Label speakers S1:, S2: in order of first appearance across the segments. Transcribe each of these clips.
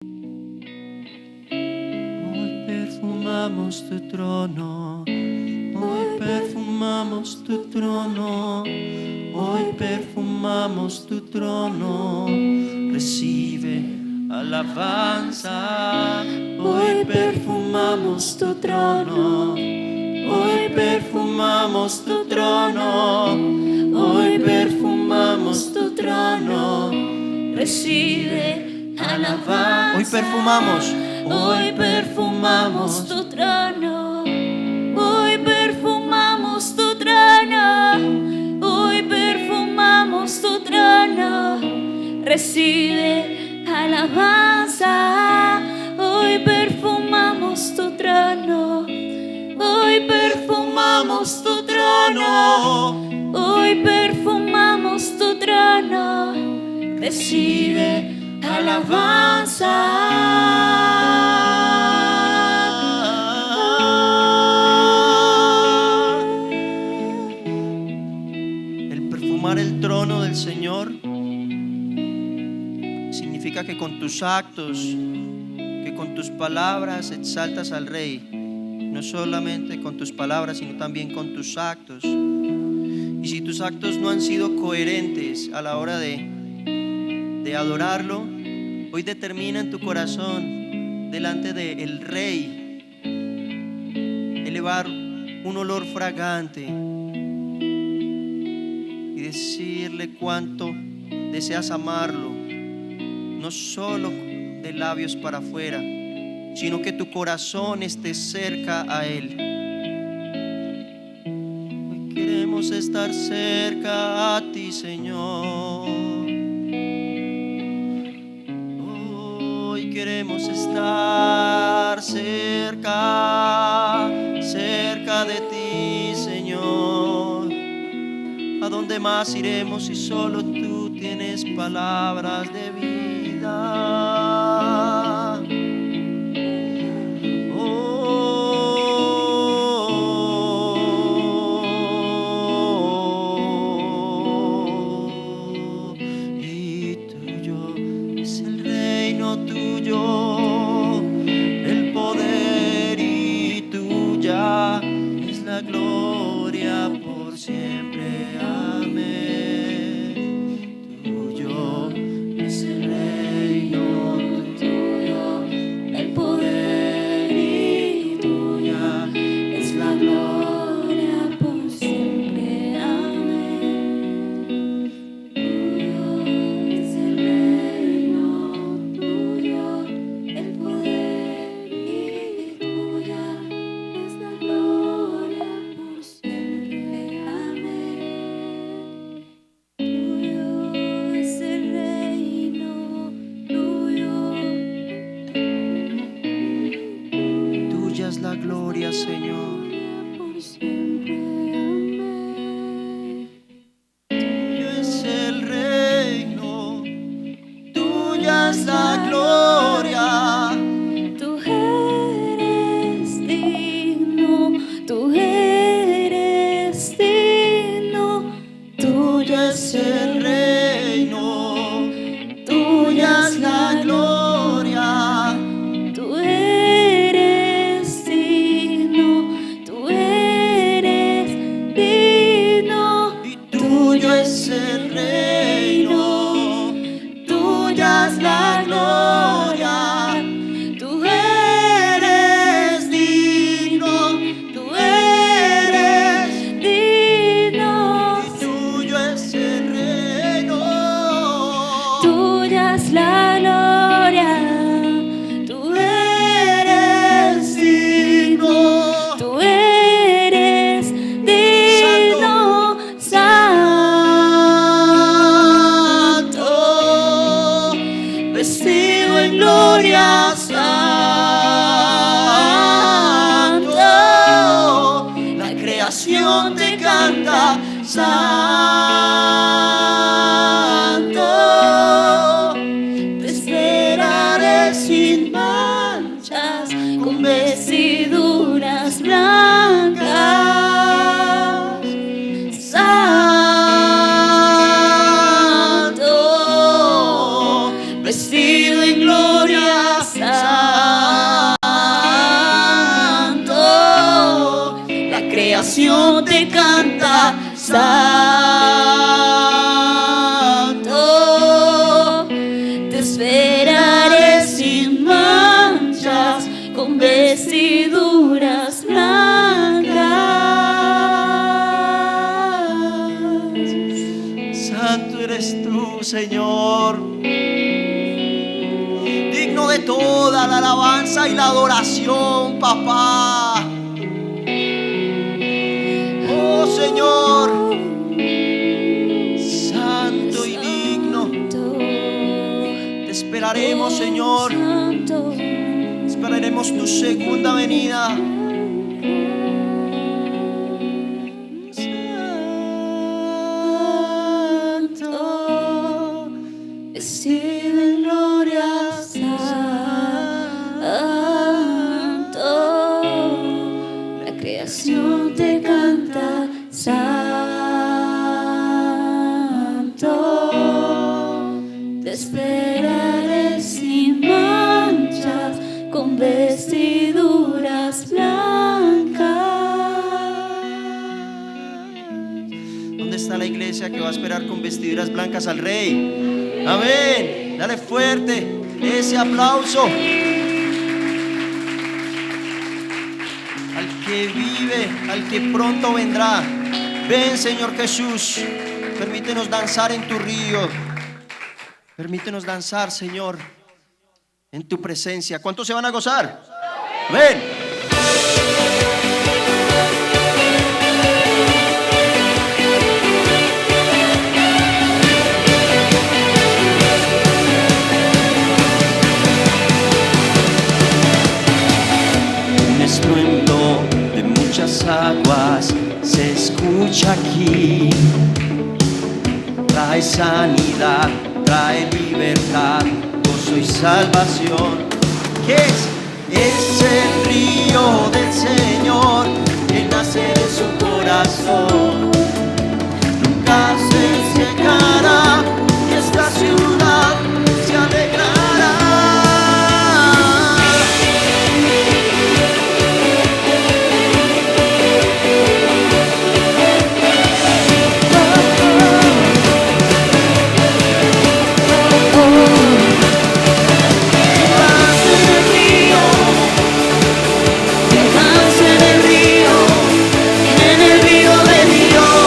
S1: Hoy perfumamos tu trono, hoy perfumamos tu trono, hoy perfumamos tu trono. Recibe alabanza, hoy perfumamos tu trono, hoy perfumamos tu trono, hoy perfumamos tu trono. Recibe alabanza. Hoy perfumamos tu trono, hoy perfumamos tu trono, hoy perfumamos tu trono. Recibe alabanza, hoy perfumamos tu trono, hoy perfumamos tu trono, hoy perfumamos tu trono. Recibe alabanza. El perfumar el trono del Señor significa que con tus actos, que con tus palabras exaltas al Rey. No solamente con tus palabras, sino también con tus actos. Y si tus actos no han sido coherentes a la hora de adorarlo, hoy determina en tu corazón delante del Rey elevar un olor fragante y decirle cuánto deseas amarlo, no solo de labios para afuera, sino que tu corazón esté cerca a Él. Hoy queremos estar cerca a ti, Señor. Hoy queremos estar cerca de ti, Señor. ¿A dónde más iremos si solo tú tienes palabras de vida? Y tuyo es el reino, tuyo el poder, y tuya es la gloria por siempre. Amén. Tuyo es el reino, tuyo el poder, y tuya es la gloria por siempre. Amén. Tuyo es el reino, tuyo el poder, y tuya es la gloria por siempre. Amén. Tuyo es el reino, tuya es la gloria, Señor. Por siempre. Amén. Tuyo es el reino, tuya es la gloria. Tú eres digno, tú eres digno. Tuyo es el reino, tuya es la gloria. Tú eres digno, tú eres digno. Y tuyo es el reino, tuya es la gloria. Tú eres digno, tú eres digno. Y tuyo es el reino, tuya es la gloria. Tú eres digno, tú eres digno, santo, vestido en gloria, santo. La creación te canta, santo. Te esperaré sin manchas, con vestiduras blancas, santo, vestido en gloria,
S2: santo. Te esperaré sin manchas, con vestiduras blancas.
S1: Santo eres tú, Señor. Digno de toda la alabanza y la adoración, papá. Oh, Señor, santo y digno. Te esperaremos, Señor. Esperaremos tu segunda venida.
S2: Santo, vestido en gloria, santo. La creación te canta, santo. Te esperaré sin manchas, con vestiduras blancas.
S1: ¿Dónde está la iglesia que va a esperar con vestiduras blancas al Rey? Amén. Dale fuerte ese aplauso al que vive, al que pronto vendrá. Ven, Señor Jesús, permítenos danzar en tu río. Permítenos danzar, Señor, en tu presencia. ¿Cuántos se van a gozar? Amén. Un estruendo de muchas aguas se escucha aquí. Trae sanidad, trae libertad, gozo y salvación. ¿Qué es? Es el río del Señor que nace de su corazón. Nunca se secará y esta ciudad se alegrará.
S2: En el río de Dios.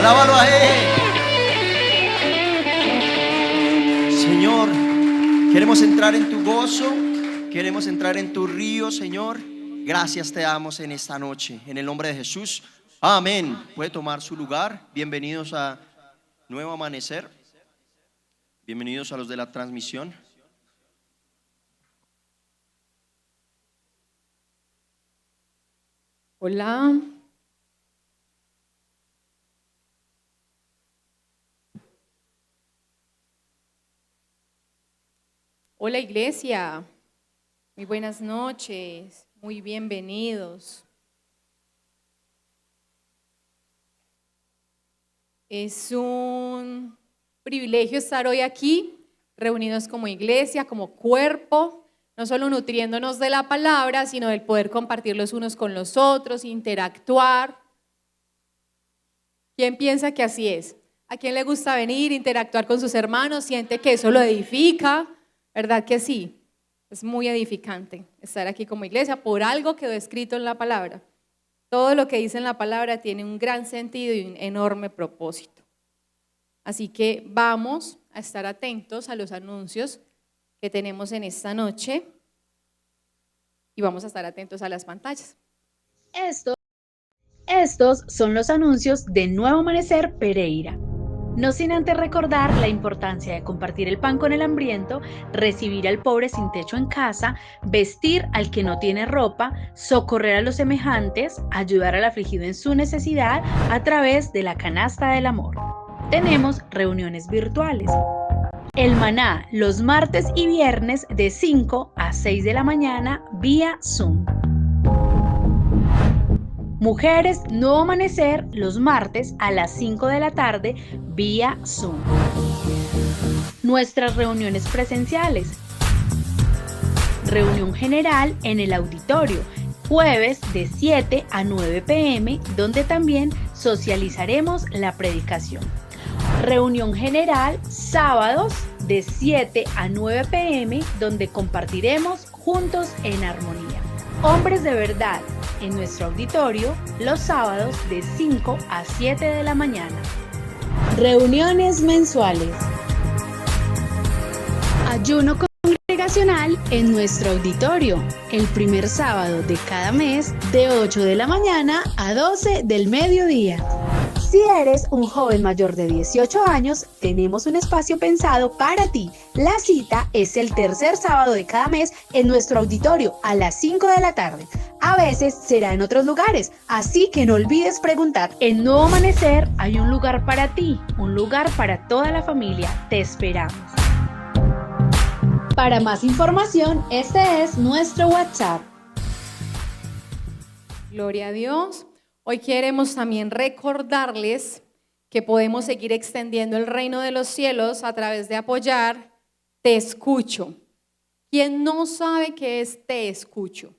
S1: Alábalo a Él. Señor, queremos entrar en tu gozo, queremos entrar en tu río, Señor. Gracias te damos en esta noche, en el nombre de Jesús. Amén. Puede tomar su lugar. Bienvenidos a Nuevo Amanecer. Bienvenidos a los de la transmisión.
S3: Hola. Hola iglesia, muy buenas noches, muy bienvenidos. Es un privilegio estar hoy aquí, reunidos como iglesia, como cuerpo, no solo nutriéndonos de la palabra, sino del poder compartir los unos con los otros, interactuar. ¿Quién piensa que así es? ¿A quién le gusta venir, interactuar con sus hermanos? ¿Siente que eso lo edifica? ¿Verdad que sí? Es muy edificante estar aquí como iglesia, por algo quedó escrito en la palabra. Todo lo que dice en la palabra tiene un gran sentido y un enorme propósito. Así que vamos a estar atentos a los anuncios que tenemos en esta noche y vamos a estar atentos a las pantallas.
S4: Estos son los anuncios de Nuevo Amanecer Pereira. No sin antes recordar la importancia de compartir el pan con el hambriento, recibir al pobre sin techo en casa, vestir al que no tiene ropa, socorrer a los semejantes, ayudar al afligido en su necesidad a través de la canasta del amor. Tenemos reuniones virtuales. El maná los martes y viernes de 5 a 6 de la mañana vía Zoom. Mujeres Nuevo Amanecer los martes a las 5 de la tarde vía Zoom. Nuestras reuniones presenciales. Reunión general en el auditorio, jueves de 7 a 9 p.m., donde también socializaremos la predicación. Reunión general sábados de 7 a 9 p.m., donde compartiremos juntos en armonía. Hombres de verdad en nuestro auditorio los sábados de 5 a 7 de la mañana. Reuniones mensuales. Ayuno congregacional en nuestro auditorio, el primer sábado de cada mes de 8 de la mañana a 12 del mediodía. Si eres un joven mayor de 18 años, tenemos un espacio pensado para ti. La cita es el tercer sábado de cada mes en nuestro auditorio a las 5 de la tarde. A veces será en otros lugares, así que no olvides preguntar. En Nuevo Amanecer hay un lugar para ti, un lugar para toda la familia. Te esperamos. Para más información, este es nuestro WhatsApp.
S3: Gloria a Dios. Hoy queremos también recordarles que podemos seguir extendiendo el reino de los cielos a través de apoyar Te Escucho. ¿Quién no sabe qué es Te Escucho?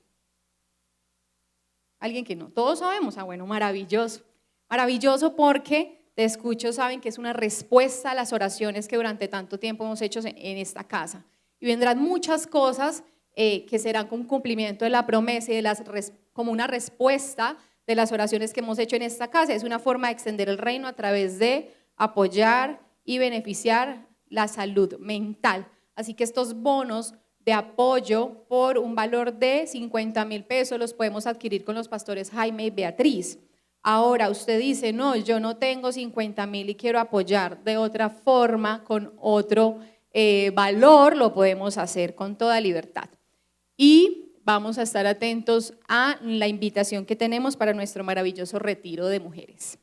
S3: ¿Alguien que no? Todos sabemos. Bueno, maravilloso. Maravilloso porque Te Escucho saben que es una respuesta a las oraciones que durante tanto tiempo hemos hecho en esta casa. Y vendrán muchas cosas que serán con cumplimiento de la promesa y como una respuesta de las oraciones que hemos hecho en esta casa. Es una forma de extender el reino a través de apoyar y beneficiar la salud mental. Así que estos bonos de apoyo por un valor de 50,000 pesos los podemos adquirir con los pastores Jaime y Beatriz. Ahora usted dice, no, yo no tengo 50,000 y quiero apoyar de otra forma, con otro valor, lo podemos hacer con toda libertad. Y vamos a estar atentos a la invitación que tenemos para nuestro maravilloso retiro de mujeres.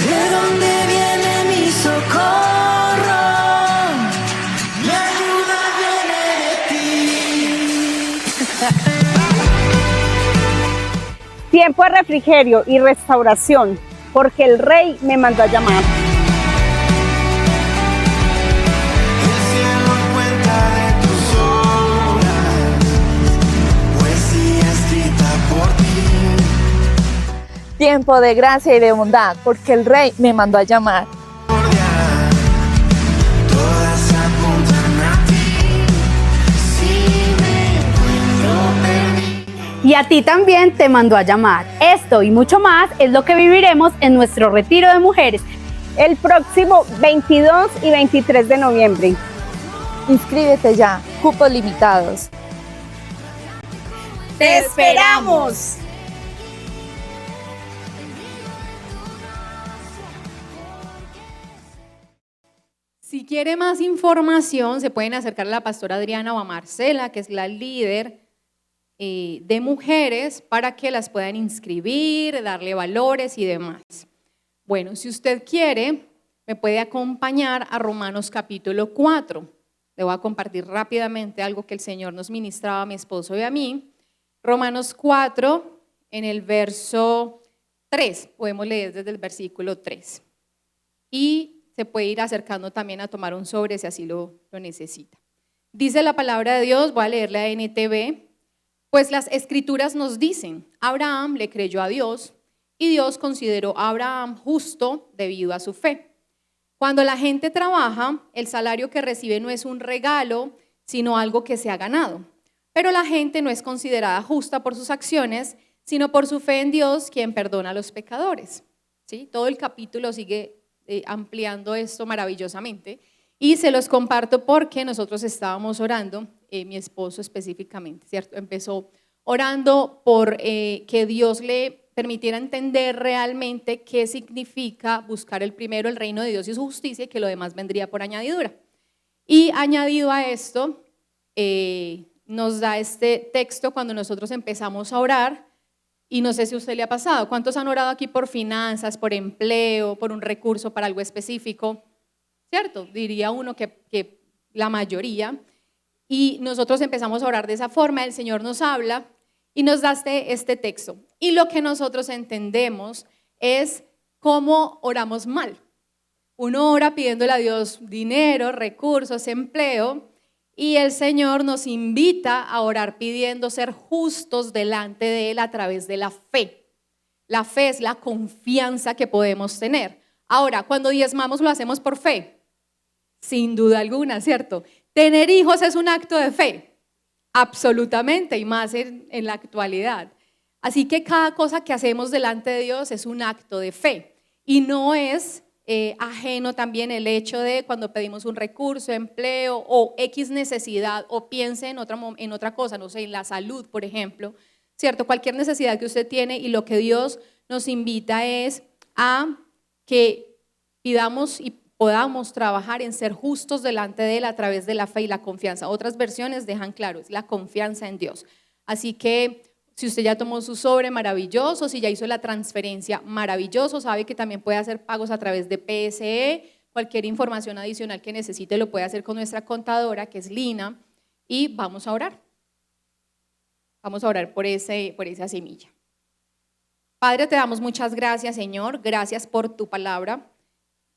S5: ¿De dónde viene mi socorro? Mi ayuda viene de ti.
S6: Tiempo de refrigerio y restauración, porque el Rey me mandó a llamar.
S5: El cielo cuenta de tus obras, poesía escrita por ti.
S7: Tiempo de gracia y de bondad, porque el Rey me mandó a llamar.
S5: Todas apuntan a ti, si me
S4: Y a ti también te mandó a llamar. Esto y mucho más es lo que viviremos en nuestro retiro de mujeres
S6: el próximo 22 y 23 de noviembre.
S7: Inscríbete ya, cupos limitados.
S4: ¡Te esperamos!
S3: Si quiere más información, se pueden acercar a la pastora Adriana o a Marcela, que es la líder de mujeres, para que las puedan inscribir, darle valores y demás. Bueno, si usted quiere, me puede acompañar a Romanos capítulo 4. Le voy a compartir rápidamente algo que el Señor nos ministraba a mi esposo y a mí. Romanos 4, en el verso 3, podemos leer desde el versículo 3. Y se puede ir acercando también a tomar un sobre si así lo necesita. Dice la palabra de Dios, voy a leer la NTV, pues las escrituras nos dicen, Abraham le creyó a Dios y Dios consideró a Abraham justo debido a su fe. Cuando la gente trabaja, el salario que recibe no es un regalo, sino algo que se ha ganado. Pero la gente no es considerada justa por sus acciones, sino por su fe en Dios, quien perdona a los pecadores. ¿Sí? Todo el capítulo sigue ampliando esto maravillosamente y se los comparto porque nosotros estábamos orando, mi esposo específicamente, ¿cierto? Empezó orando por que Dios le permitiera entender realmente qué significa buscar el primero el reino de Dios y su justicia y que lo demás vendría por añadidura. Y añadido a esto, nos da este texto cuando nosotros empezamos a orar. Y no sé si a usted le ha pasado, ¿cuántos han orado aquí por finanzas, por empleo, por un recurso para algo específico? ¿Cierto? Diría uno que la mayoría. Y nosotros empezamos a orar de esa forma, el Señor nos habla y nos da este texto. Y lo que nosotros entendemos es cómo oramos mal. Uno ora pidiéndole a Dios dinero, recursos, empleo. Y el Señor nos invita a orar pidiendo ser justos delante de Él a través de la fe. La fe es la confianza que podemos tener. Ahora, cuando diezmamos lo hacemos por fe, sin duda alguna, ¿cierto? Tener hijos es un acto de fe, absolutamente, y más en la actualidad. Así que cada cosa que hacemos delante de Dios es un acto de fe y no es ajeno también el hecho de cuando pedimos un recurso, empleo o X necesidad o piense en otra cosa, no sé, en la salud, por ejemplo, ¿cierto? Cualquier necesidad que usted tiene y lo que Dios nos invita es a que pidamos y podamos trabajar en ser justos delante de Él a través de la fe y la confianza. Otras versiones dejan claro, es la confianza en Dios. Así que si usted ya tomó su sobre, maravilloso. Si ya hizo la transferencia, maravilloso. Sabe que también puede hacer pagos a través de PSE. Cualquier información adicional que necesite lo puede hacer con nuestra contadora, que es Lina. Y vamos a orar. Vamos a orar por esa semilla. Padre, te damos muchas gracias, Señor. Gracias por tu palabra.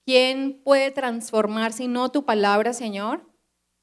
S3: ¿Quién puede transformar si no tu palabra, Señor?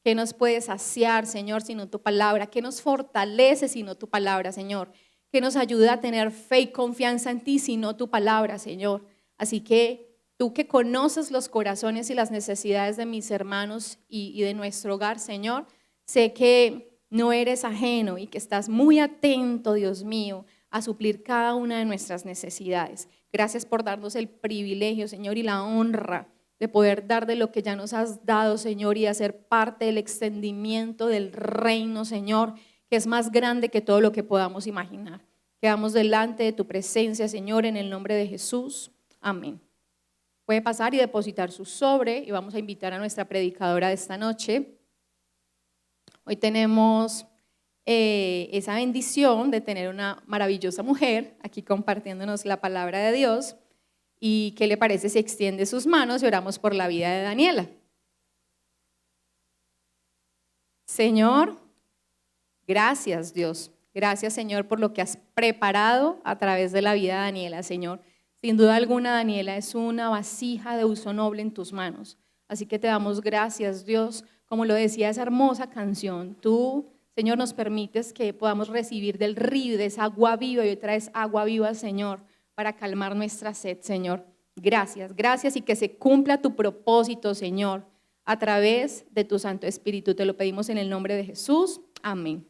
S3: ¿Qué nos puede saciar, Señor, sino tu palabra? ¿Qué nos fortalece sino tu palabra, Señor? ¿Qué nos ayuda a tener fe y confianza en ti sino tu palabra, Señor? Así que tú que conoces los corazones y las necesidades de mis hermanos y de nuestro hogar, Señor, sé que no eres ajeno y que estás muy atento, Dios mío, a suplir cada una de nuestras necesidades. Gracias por darnos el privilegio, Señor, y la honra de poder dar de lo que ya nos has dado, Señor, y hacer parte del extendimiento del reino, Señor, que es más grande que todo lo que podamos imaginar. Quedamos delante de tu presencia, Señor, en el nombre de Jesús. Amén. Puede pasar y depositar su sobre y vamos a invitar a nuestra predicadora de esta noche. Hoy tenemos esa bendición de tener una maravillosa mujer aquí compartiéndonos la palabra de Dios. ¿Y qué le parece si extiende sus manos y oramos por la vida de Daniela? Señor, gracias Dios. Gracias Señor por lo que has preparado a través de la vida de Daniela, Señor. Sin duda alguna, Daniela es una vasija de uso noble en tus manos. Así que te damos gracias, Dios. Como lo decía esa hermosa canción, tú, Señor, nos permites que podamos recibir del río, de esa agua viva, y hoy traes agua viva, Señor, para calmar nuestra sed, Señor. Gracias, gracias y que se cumpla tu propósito, Señor, a través de tu Santo Espíritu. Te lo pedimos en el nombre de Jesús. Amén.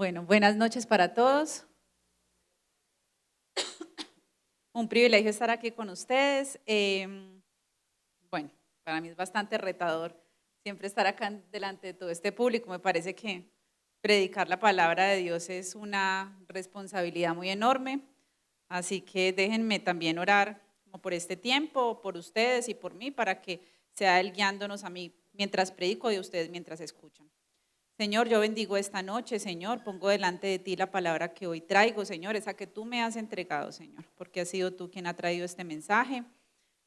S8: Bueno, buenas noches para todos. Un privilegio estar aquí con ustedes. Bueno, para mí es bastante retador siempre estar acá delante de todo este público. Me parece que predicar la palabra de Dios es una responsabilidad muy enorme. Así que déjenme también orar como por este tiempo, por ustedes y por mí, para que sea Él guiándonos a mí mientras predico y a ustedes mientras escuchan. Señor, yo bendigo esta noche, Señor, pongo delante de ti la palabra que hoy traigo, Señor, esa que tú me has entregado, Señor, porque has sido tú quien ha traído este mensaje.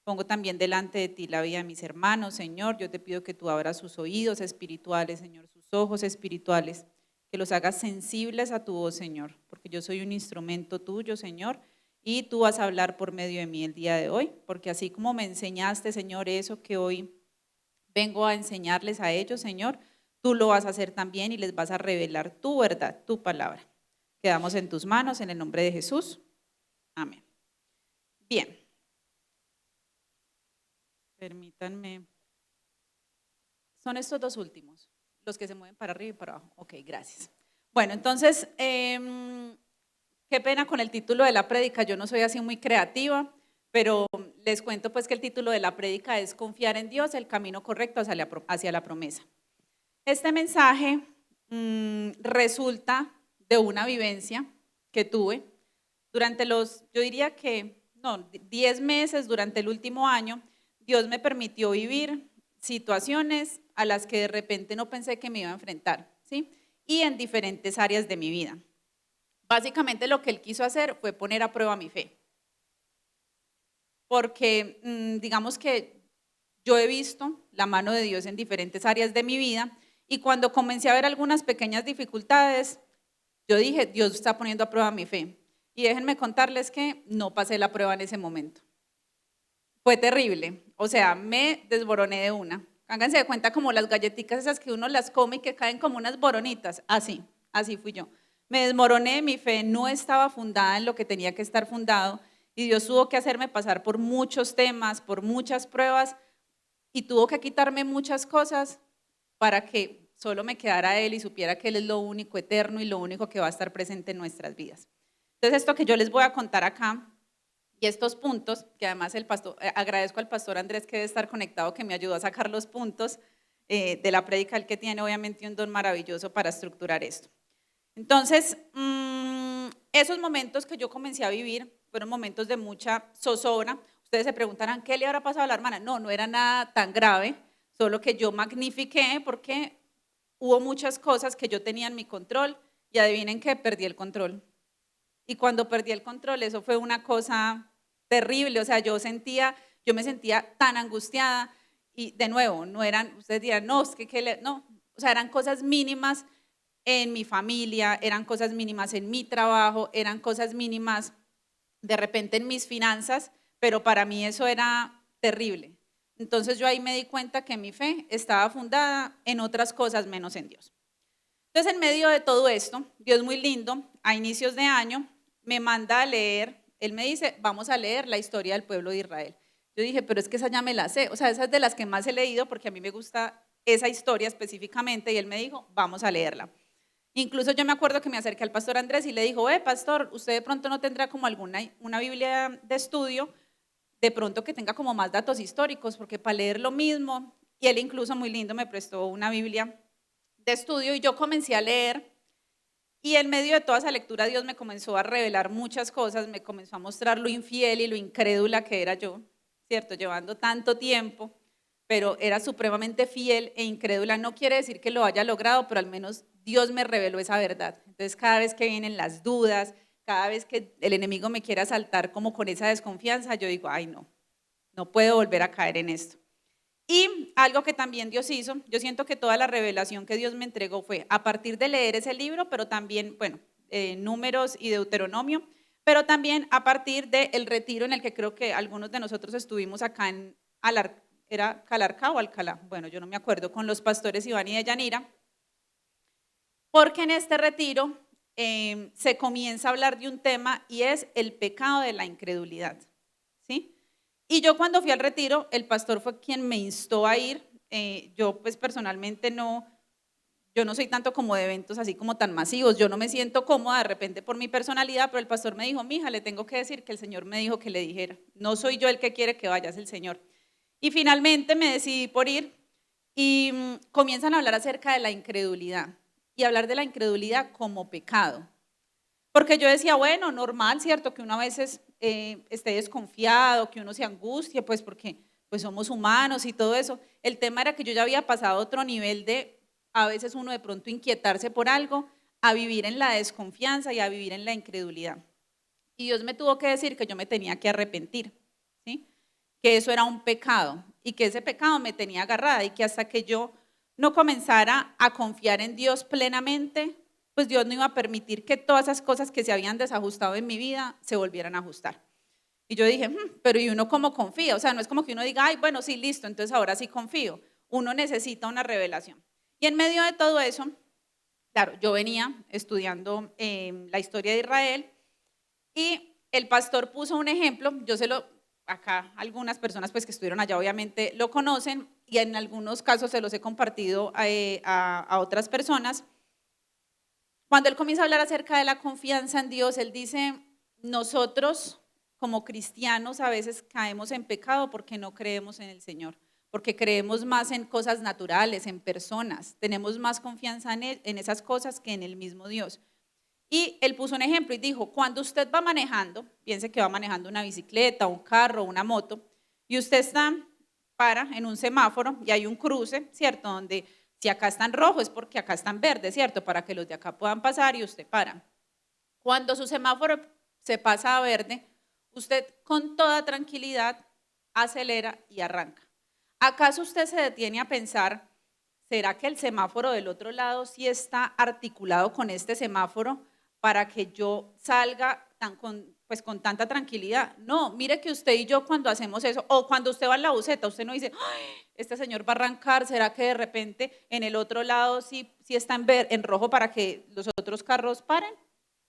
S8: Pongo también delante de ti la vida de mis hermanos, Señor, yo te pido que tú abras sus oídos espirituales, Señor, sus ojos espirituales, que los hagas sensibles a tu voz, Señor, porque yo soy un instrumento tuyo, Señor, y tú vas a hablar por medio de mí el día de hoy, porque así como me enseñaste, Señor, eso que hoy vengo a enseñarles a ellos, Señor, tú lo vas a hacer también y les vas a revelar tu verdad, tu palabra. Quedamos en tus manos en el nombre de Jesús. Amén. Bien. Permítanme. Son estos dos últimos, los que se mueven para arriba y para abajo. Ok, gracias. Bueno, entonces, qué pena con el título de la prédica. Yo no soy así muy creativa, pero les cuento pues que el título de la prédica es Confiar en Dios, el camino correcto hacia la promesa. Este mensaje resulta de una vivencia que tuve durante yo diría que, 10 meses, durante el último año. Dios me permitió vivir situaciones a las que de repente no pensé que me iba a enfrentar, ¿sí? Y en diferentes áreas de mi vida. Básicamente lo que Él quiso hacer fue poner a prueba mi fe. Porque digamos que yo he visto la mano de Dios en diferentes áreas de mi vida. Y cuando comencé a ver algunas pequeñas dificultades, yo dije, Dios está poniendo a prueba mi fe. Y déjenme contarles que no pasé la prueba en ese momento. Fue terrible, o sea, me desboroné de una. Háganse de cuenta como las galletitas esas que uno las come y que caen como unas boronitas. Así fui yo. Me desmoroné, mi fe no estaba fundada en lo que tenía que estar fundado y Dios tuvo que hacerme pasar por muchos temas, por muchas pruebas y tuvo que quitarme muchas cosas para que solo me quedara Él y supiera que Él es lo único eterno y lo único que va a estar presente en nuestras vidas. Entonces esto que yo les voy a contar acá y estos puntos, que además agradezco al pastor Andrés que debe estar conectado, que me ayudó a sacar los puntos de la prédica, el que tiene obviamente un don maravilloso para estructurar esto. Entonces, esos momentos que yo comencé a vivir fueron momentos de mucha zozobra. Ustedes se preguntarán, ¿qué le habrá pasado a la hermana? No era nada tan grave, solo que yo magnifiqué porque hubo muchas cosas que yo tenía en mi control y adivinen que perdí el control. Y cuando perdí el control, eso fue una cosa terrible, o sea, yo me sentía tan angustiada y de nuevo, ustedes dirán, no, es que no, o sea, eran cosas mínimas en mi familia, eran cosas mínimas en mi trabajo, eran cosas mínimas de repente en mis finanzas, pero para mí eso era terrible. Entonces yo ahí me di cuenta que mi fe estaba fundada en otras cosas menos en Dios. Entonces en medio de todo esto, Dios muy lindo, a inicios de año, me manda a leer, Él me dice, vamos a leer la historia del pueblo de Israel. Yo dije, pero es que esa ya me la sé, o sea, esa es de las que más he leído porque a mí me gusta esa historia específicamente y Él me dijo, vamos a leerla. Incluso yo me acuerdo que me acerqué al pastor Andrés y le dijo, pastor, usted de pronto no tendrá como una Biblia de estudio, de pronto que tenga como más datos históricos, porque para leer lo mismo, y él incluso muy lindo me prestó una Biblia de estudio y yo comencé a leer y en medio de toda esa lectura Dios me comenzó a revelar muchas cosas, me comenzó a mostrar lo infiel y lo incrédula que era yo, ¿cierto? Llevando tanto tiempo, pero era supremamente fiel e incrédula. No quiere decir que lo haya logrado, pero al menos Dios me reveló esa verdad. Entonces cada vez que vienen las dudas, cada vez que el enemigo me quiere asaltar como con esa desconfianza, yo digo, ay no puedo volver a caer en esto. Y algo que también Dios hizo, yo siento que toda la revelación que Dios me entregó fue a partir de leer ese libro, pero también, Números y Deuteronomio, pero también a partir del retiro en el que creo que algunos de nosotros estuvimos acá en ¿era Calarcá o Alcalá? Bueno, yo no me acuerdo, con los pastores Iván y Deyanira, porque en este retiro se comienza a hablar de un tema y es el pecado de la incredulidad, ¿sí? Y yo cuando fui al retiro, el pastor fue quien me instó a ir. Yo pues personalmente no, yo no soy tanto como de eventos así como tan masivos, yo no me siento cómoda de repente por mi personalidad, pero el pastor me dijo, mija, le tengo que decir que el Señor me dijo que le dijera, no soy yo el que quiere que vaya, es el Señor. Y finalmente me decidí por ir y comienzan a hablar acerca de la incredulidad y hablar de la incredulidad como pecado. Porque yo decía, bueno, normal, ¿cierto? Que uno a veces esté desconfiado, que uno se angustie, pues porque pues somos humanos y todo eso. El tema era que yo ya había pasado a otro nivel de a veces uno de pronto inquietarse por algo, a vivir en la desconfianza y a vivir en la incredulidad. Y Dios me tuvo que decir que yo me tenía que arrepentir, ¿sí? Que eso era un pecado y que ese pecado me tenía agarrada y que hasta que yo no comenzara a confiar en Dios plenamente, pues Dios no iba a permitir que todas esas cosas que se habían desajustado en mi vida se volvieran a ajustar. Y yo dije, pero ¿y uno cómo confía? O sea, no es como que uno diga, ay, bueno, sí, listo, entonces ahora sí confío. Uno necesita una revelación. Y en medio de todo eso, claro, yo venía estudiando la historia de Israel y el pastor puso un ejemplo, acá algunas personas pues que estuvieron allá obviamente lo conocen y en algunos casos se los he compartido a otras personas. Cuando él comienza a hablar acerca de la confianza en Dios, él dice, nosotros como cristianos a veces caemos en pecado porque no creemos en el Señor, porque creemos más en cosas naturales, en personas, tenemos más confianza en esas cosas que en el mismo Dios. Y él puso un ejemplo y dijo, cuando usted va manejando, piense que va manejando una bicicleta, un carro, una moto, y usted para en un semáforo y hay un cruce, ¿cierto? Donde si acá está en rojo es porque acá está en verde, ¿cierto? Para que los de acá puedan pasar y usted para. Cuando su semáforo se pasa a verde, usted con toda tranquilidad acelera y arranca. ¿Acaso usted se detiene a pensar, ¿será que el semáforo del otro lado sí está articulado con este semáforo para que yo salga con tanta tranquilidad? No, mire que usted y yo cuando hacemos eso, o cuando usted va en la buseta, usted no dice, ay, este señor va a arrancar, ¿será que de repente en el otro lado sí está en rojo para que los otros carros paren?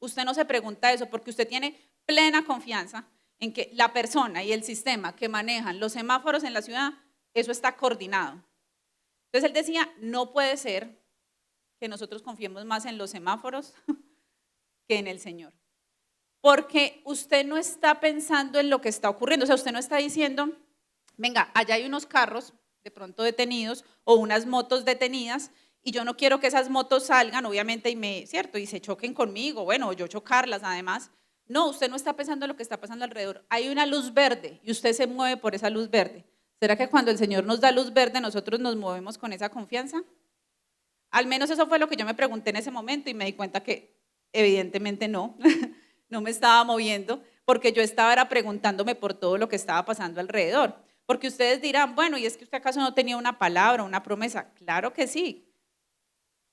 S8: Usted no se pregunta eso porque usted tiene plena confianza en que la persona y el sistema que manejan los semáforos en la ciudad, eso está coordinado. Entonces él decía, no puede ser que nosotros confiemos más en los semáforos que en el Señor. Porque usted no está pensando en lo que está ocurriendo, o sea, usted no está diciendo, venga, allá hay unos carros de pronto detenidos o unas motos detenidas y yo no quiero que esas motos salgan, obviamente, y se choquen conmigo, bueno, o yo chocarlas además. No, usted no está pensando en lo que está pasando alrededor. Hay una luz verde y usted se mueve por esa luz verde. ¿Será que cuando el Señor nos da luz verde nosotros nos movemos con esa confianza? Al menos eso fue lo que yo me pregunté en ese momento y me di cuenta que evidentemente no, no me estaba moviendo porque yo estaba preguntándome por todo lo que estaba pasando alrededor. Porque ustedes dirán, bueno, ¿y es que usted acaso no tenía una palabra, una promesa? Claro que sí.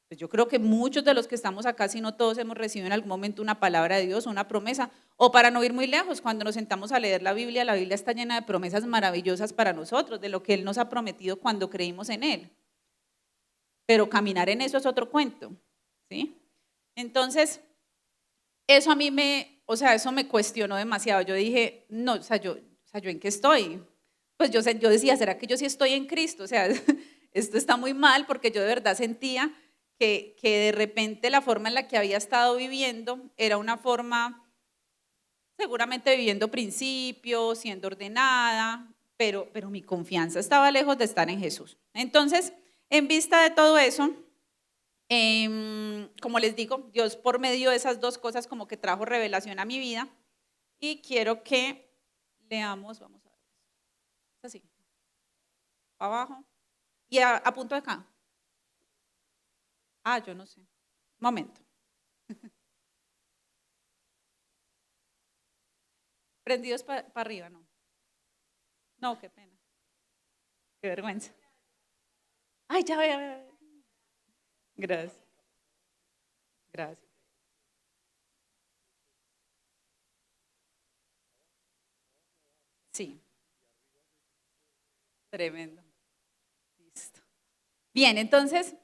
S8: Pues yo creo que muchos de los que estamos acá, si no todos, hemos recibido en algún momento una palabra de Dios, una promesa, o para no ir muy lejos, cuando nos sentamos a leer la Biblia está llena de promesas maravillosas para nosotros, de lo que Él nos ha prometido cuando creímos en Él. Pero caminar en eso es otro cuento, ¿sí? Entonces, eso a mí eso me cuestionó demasiado. Yo dije, no, yo ¿en qué estoy? Pues yo decía, ¿será que yo sí estoy en Cristo? O sea, esto está muy mal porque yo de verdad sentía que de repente la forma en la que había estado viviendo era una forma, seguramente viviendo principios, siendo ordenada, pero mi confianza estaba lejos de estar en Jesús. Entonces, en vista de todo eso, como les digo, Dios por medio de esas dos cosas como que trajo revelación a mi vida y quiero que leamos, vamos a ver, es así, abajo y a punto de acá. Yo no sé. Momento. Prendidos para arriba, no. No, qué pena. Qué vergüenza. Ay, ya ve. Gracias. Gracias. Sí. Tremendo. Listo. Bien, entonces,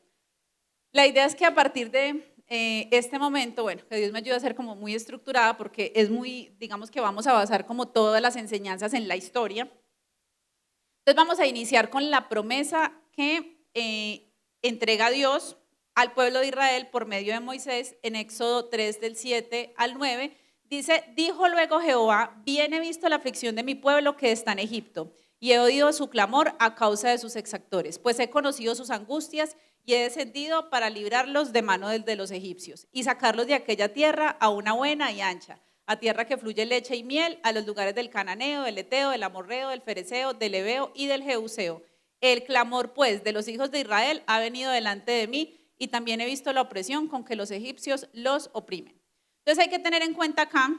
S8: la idea es que a partir de este momento, bueno, que Dios me ayude a ser como muy estructurada porque es muy, digamos que vamos a basar como todas las enseñanzas en la historia. Entonces vamos a iniciar con la promesa que entrega Dios al pueblo de Israel por medio de Moisés en Éxodo 3 del 7 al 9, dice, dijo luego Jehová, bien he visto la aflicción de mi pueblo que está en Egipto, y he oído su clamor a causa de sus exactores, pues he conocido sus angustias y he descendido para librarlos de mano de los egipcios y sacarlos de aquella tierra a una buena y ancha, a tierra que fluye leche y miel, a los lugares del cananeo, del eteo, del amorreo, del fereceo, del heveo y del jebuseo. El clamor, pues, de los hijos de Israel ha venido delante de mí y también he visto la opresión con que los egipcios los oprimen. Entonces hay que tener en cuenta acá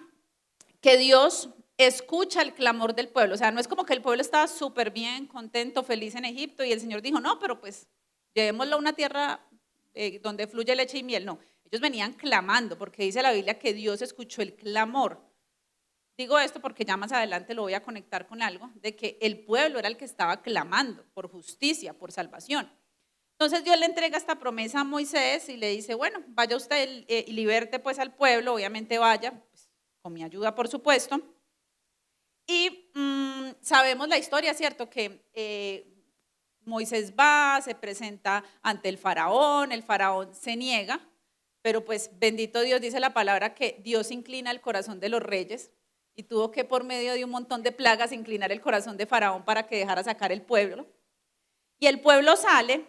S8: que Dios escucha el clamor del pueblo. O sea, no es como que el pueblo estaba súper bien, contento, feliz en Egipto y el Señor dijo, no, pero pues llevémoslo a una tierra donde fluye leche y miel. No, ellos venían clamando porque dice la Biblia que Dios escuchó el clamor. Digo esto porque ya más adelante lo voy a conectar con algo, de que el pueblo era el que estaba clamando por justicia, por salvación. Entonces Dios le entrega esta promesa a Moisés y le dice, bueno, vaya usted y liberte pues al pueblo, obviamente vaya, pues, con mi ayuda por supuesto. Y sabemos la historia, ¿cierto? Que Moisés va, se presenta ante el faraón se niega, pero pues bendito Dios, dice la palabra que Dios inclina el corazón de los reyes y tuvo que por medio de un montón de plagas inclinar el corazón de faraón para que dejara sacar el pueblo. Y el pueblo sale,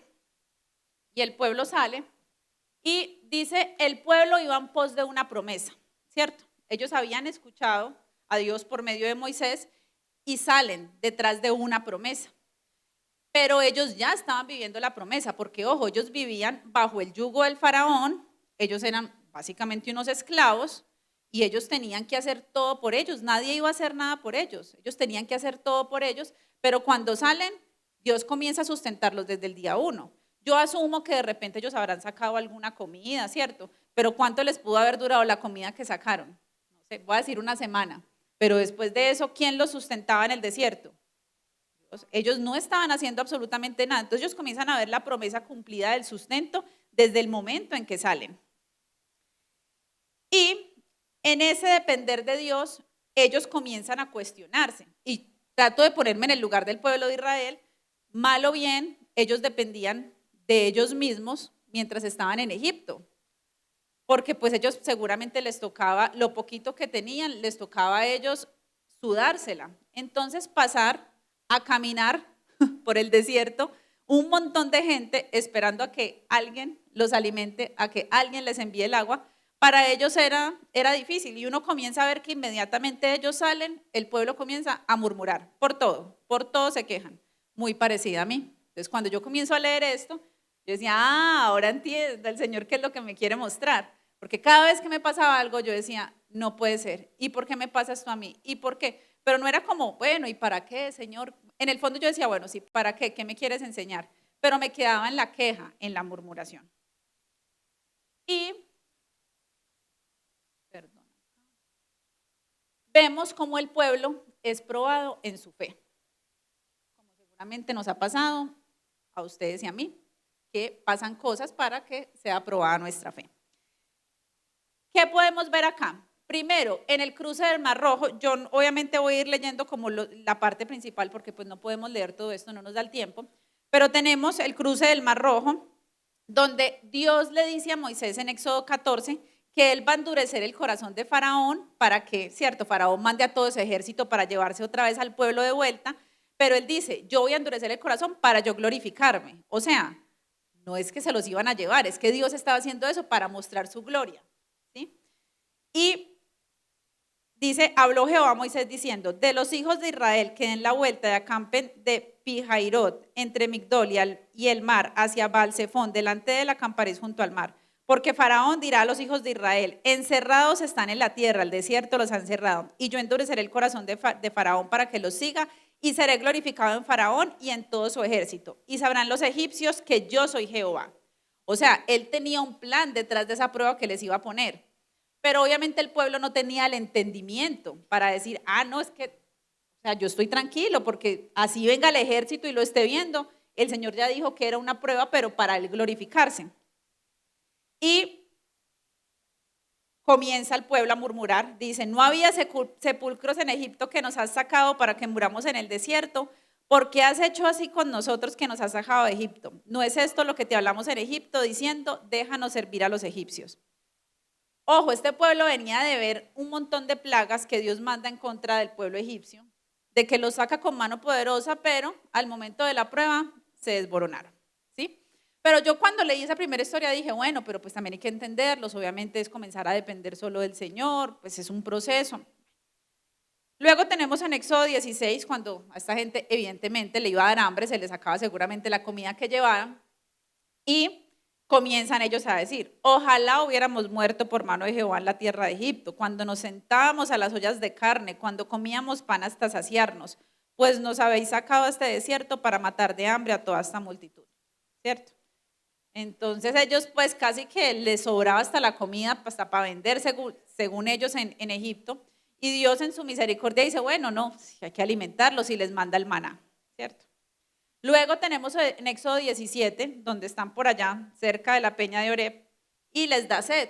S8: y dice, el pueblo iba en pos de una promesa, ¿cierto? Ellos habían escuchado a Dios por medio de Moisés y salen detrás de una promesa. Pero ellos ya estaban viviendo la promesa, porque ojo, ellos vivían bajo el yugo del faraón, ellos eran básicamente unos esclavos y ellos tenían que hacer todo por ellos, nadie iba a hacer nada por ellos, ellos tenían que hacer todo por ellos, pero cuando salen, Dios comienza a sustentarlos desde el día 1. Yo asumo que de repente ellos habrán sacado alguna comida, ¿cierto? Pero ¿cuánto les pudo haber durado la comida que sacaron? No sé, voy a decir una semana, pero después de eso, ¿quién los sustentaba en el desierto? Ellos no estaban haciendo absolutamente nada. Entonces ellos comienzan a ver la promesa cumplida del sustento desde el momento en que salen. Y en ese depender de Dios, ellos comienzan a cuestionarse. Y trato de ponerme en el lugar del pueblo de Israel. Mal o bien, ellos dependían de ellos mismos mientras estaban en Egipto. Porque pues ellos seguramente les tocaba, lo poquito que tenían, les tocaba a ellos sudársela. Entonces pasar a caminar por el desierto, un montón de gente esperando a que alguien los alimente, a que alguien les envíe el agua, para ellos era difícil. Y uno comienza a ver que inmediatamente ellos salen, el pueblo comienza a murmurar por todo se quejan. Muy parecida a mí. Entonces cuando yo comienzo a leer esto, yo decía, ahora entiendo el Señor qué es lo que me quiere mostrar. Porque cada vez que me pasaba algo, yo decía, no puede ser. ¿Y por qué me pasa esto a mí? ¿Y por qué? Pero no era como, bueno, ¿y para qué, Señor? En el fondo yo decía, bueno, sí, ¿para qué? ¿Qué me quieres enseñar? Pero me quedaba en la queja, en la murmuración. Y, vemos cómo el pueblo es probado en su fe. Como seguramente nos ha pasado a ustedes y a mí, que pasan cosas para que sea probada nuestra fe. ¿Qué podemos ver acá? Primero, en el cruce del Mar Rojo, yo obviamente voy a ir leyendo como la parte principal porque pues no podemos leer todo esto, no nos da el tiempo, pero tenemos el cruce del Mar Rojo, donde Dios le dice a Moisés en Éxodo 14 que él va a endurecer el corazón de Faraón para que, cierto, Faraón mande a todo ese ejército para llevarse otra vez al pueblo de vuelta, pero él dice, yo voy a endurecer el corazón para yo glorificarme. O sea, no es que se los iban a llevar, es que Dios estaba haciendo eso para mostrar su gloria. ¿Sí? Y dice, habló Jehová a Moisés diciendo, de los hijos de Israel que den la vuelta y acampen de Pihairot entre Migdol y el mar hacia Baal-Zephón, delante de la Campares junto al mar. Porque Faraón dirá a los hijos de Israel, encerrados están en la tierra, el desierto los han cerrado, y yo endureceré el corazón de Faraón para que los siga, y seré glorificado en Faraón y en todo su ejército. Y sabrán los egipcios que yo soy Jehová. O sea, él tenía un plan detrás de esa prueba que les iba a poner. Pero obviamente el pueblo no tenía el entendimiento para decir, no, es que, o sea, yo estoy tranquilo porque así venga el ejército y lo esté viendo, el Señor ya dijo que era una prueba, pero para él glorificarse. Y comienza el pueblo a murmurar, dice, no había sepulcros en Egipto que nos has sacado para que muramos en el desierto, ¿por qué has hecho así con nosotros que nos has sacado de Egipto? ¿No es esto lo que te hablamos en Egipto diciendo, déjanos servir a los egipcios? Ojo, este pueblo venía de ver un montón de plagas que Dios manda en contra del pueblo egipcio, de que los saca con mano poderosa, pero al momento de la prueba se desboronaron, ¿sí? Pero yo cuando leí esa primera historia dije, bueno, pero pues también hay que entenderlos, obviamente es comenzar a depender solo del Señor, pues es un proceso. Luego tenemos en Éxodo 16, cuando a esta gente evidentemente le iba a dar hambre, se les acaba seguramente la comida que llevaban, y comienzan ellos a decir, ojalá hubiéramos muerto por mano de Jehová en la tierra de Egipto, cuando nos sentábamos a las ollas de carne, cuando comíamos pan hasta saciarnos, pues nos habéis sacado a este desierto para matar de hambre a toda esta multitud, ¿cierto? Entonces ellos pues casi que les sobraba hasta la comida, hasta para vender según ellos en Egipto, y Dios en su misericordia dice, bueno, no, hay que alimentarlos y les manda el maná, ¿cierto? Luego tenemos en Éxodo 17, donde están por allá, cerca de la peña de Oreb, y les da sed.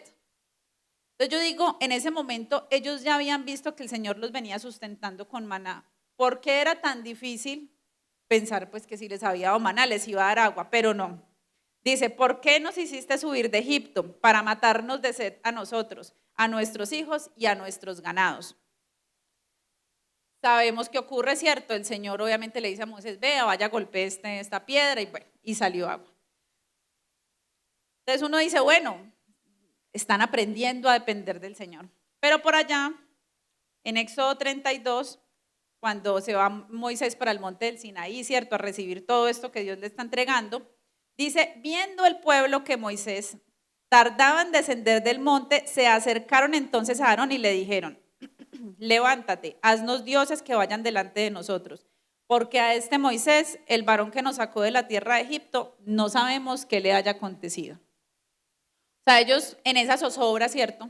S8: Entonces yo digo, en ese momento ellos ya habían visto que el Señor los venía sustentando con maná. ¿Por qué era tan difícil pensar pues que si les había dado maná les iba a dar agua? Pero no. Dice, ¿por qué nos hiciste subir de Egipto para matarnos de sed a nosotros, a nuestros hijos y a nuestros ganados? Sabemos que ocurre, ¿cierto? El Señor obviamente le dice a Moisés, vea, vaya, golpee esta piedra, y bueno, y salió agua. Entonces uno dice, bueno, están aprendiendo a depender del Señor. Pero por allá, en Éxodo 32, cuando se va Moisés para el monte del Sinaí, ¿cierto? A recibir todo esto que Dios le está entregando, dice, viendo el pueblo que Moisés tardaba en descender del monte, se acercaron entonces a Aarón y le dijeron, levántate, haznos dioses que vayan delante de nosotros, porque a este Moisés, el varón que nos sacó de la tierra de Egipto, no sabemos qué le haya acontecido. O sea, ellos en esa zozobra, ¿cierto?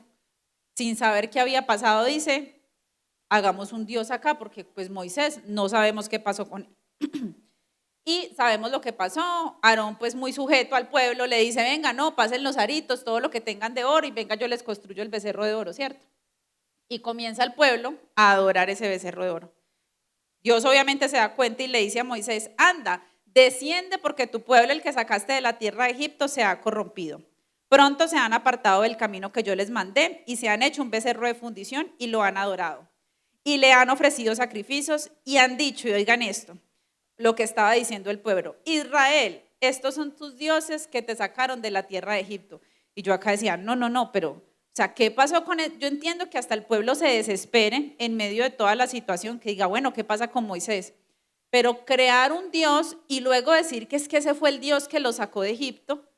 S8: Sin saber qué había pasado, dice, hagamos un dios acá, porque pues Moisés no sabemos qué pasó con él. Y sabemos lo que pasó. Aarón, pues muy sujeto al pueblo, le dice, venga, no, pasen los aritos, todo lo que tengan de oro, y venga, yo les construyo el becerro de oro, ¿cierto? Y comienza el pueblo a adorar ese becerro de oro. Dios obviamente se da cuenta y le dice a Moisés, anda, desciende porque tu pueblo, el que sacaste de la tierra de Egipto, se ha corrompido. Pronto se han apartado del camino que yo les mandé y se han hecho un becerro de fundición y lo han adorado. Y le han ofrecido sacrificios y han dicho, y oigan esto, lo que estaba diciendo el pueblo, Israel, estos son tus dioses que te sacaron de la tierra de Egipto. Y yo acá decía, no, pero, o sea, ¿qué pasó con él? Yo entiendo que hasta el pueblo se desespere en medio de toda la situación, que diga, bueno, ¿qué pasa con Moisés? Pero crear un Dios y luego decir que es que ese fue el Dios que lo sacó de Egipto.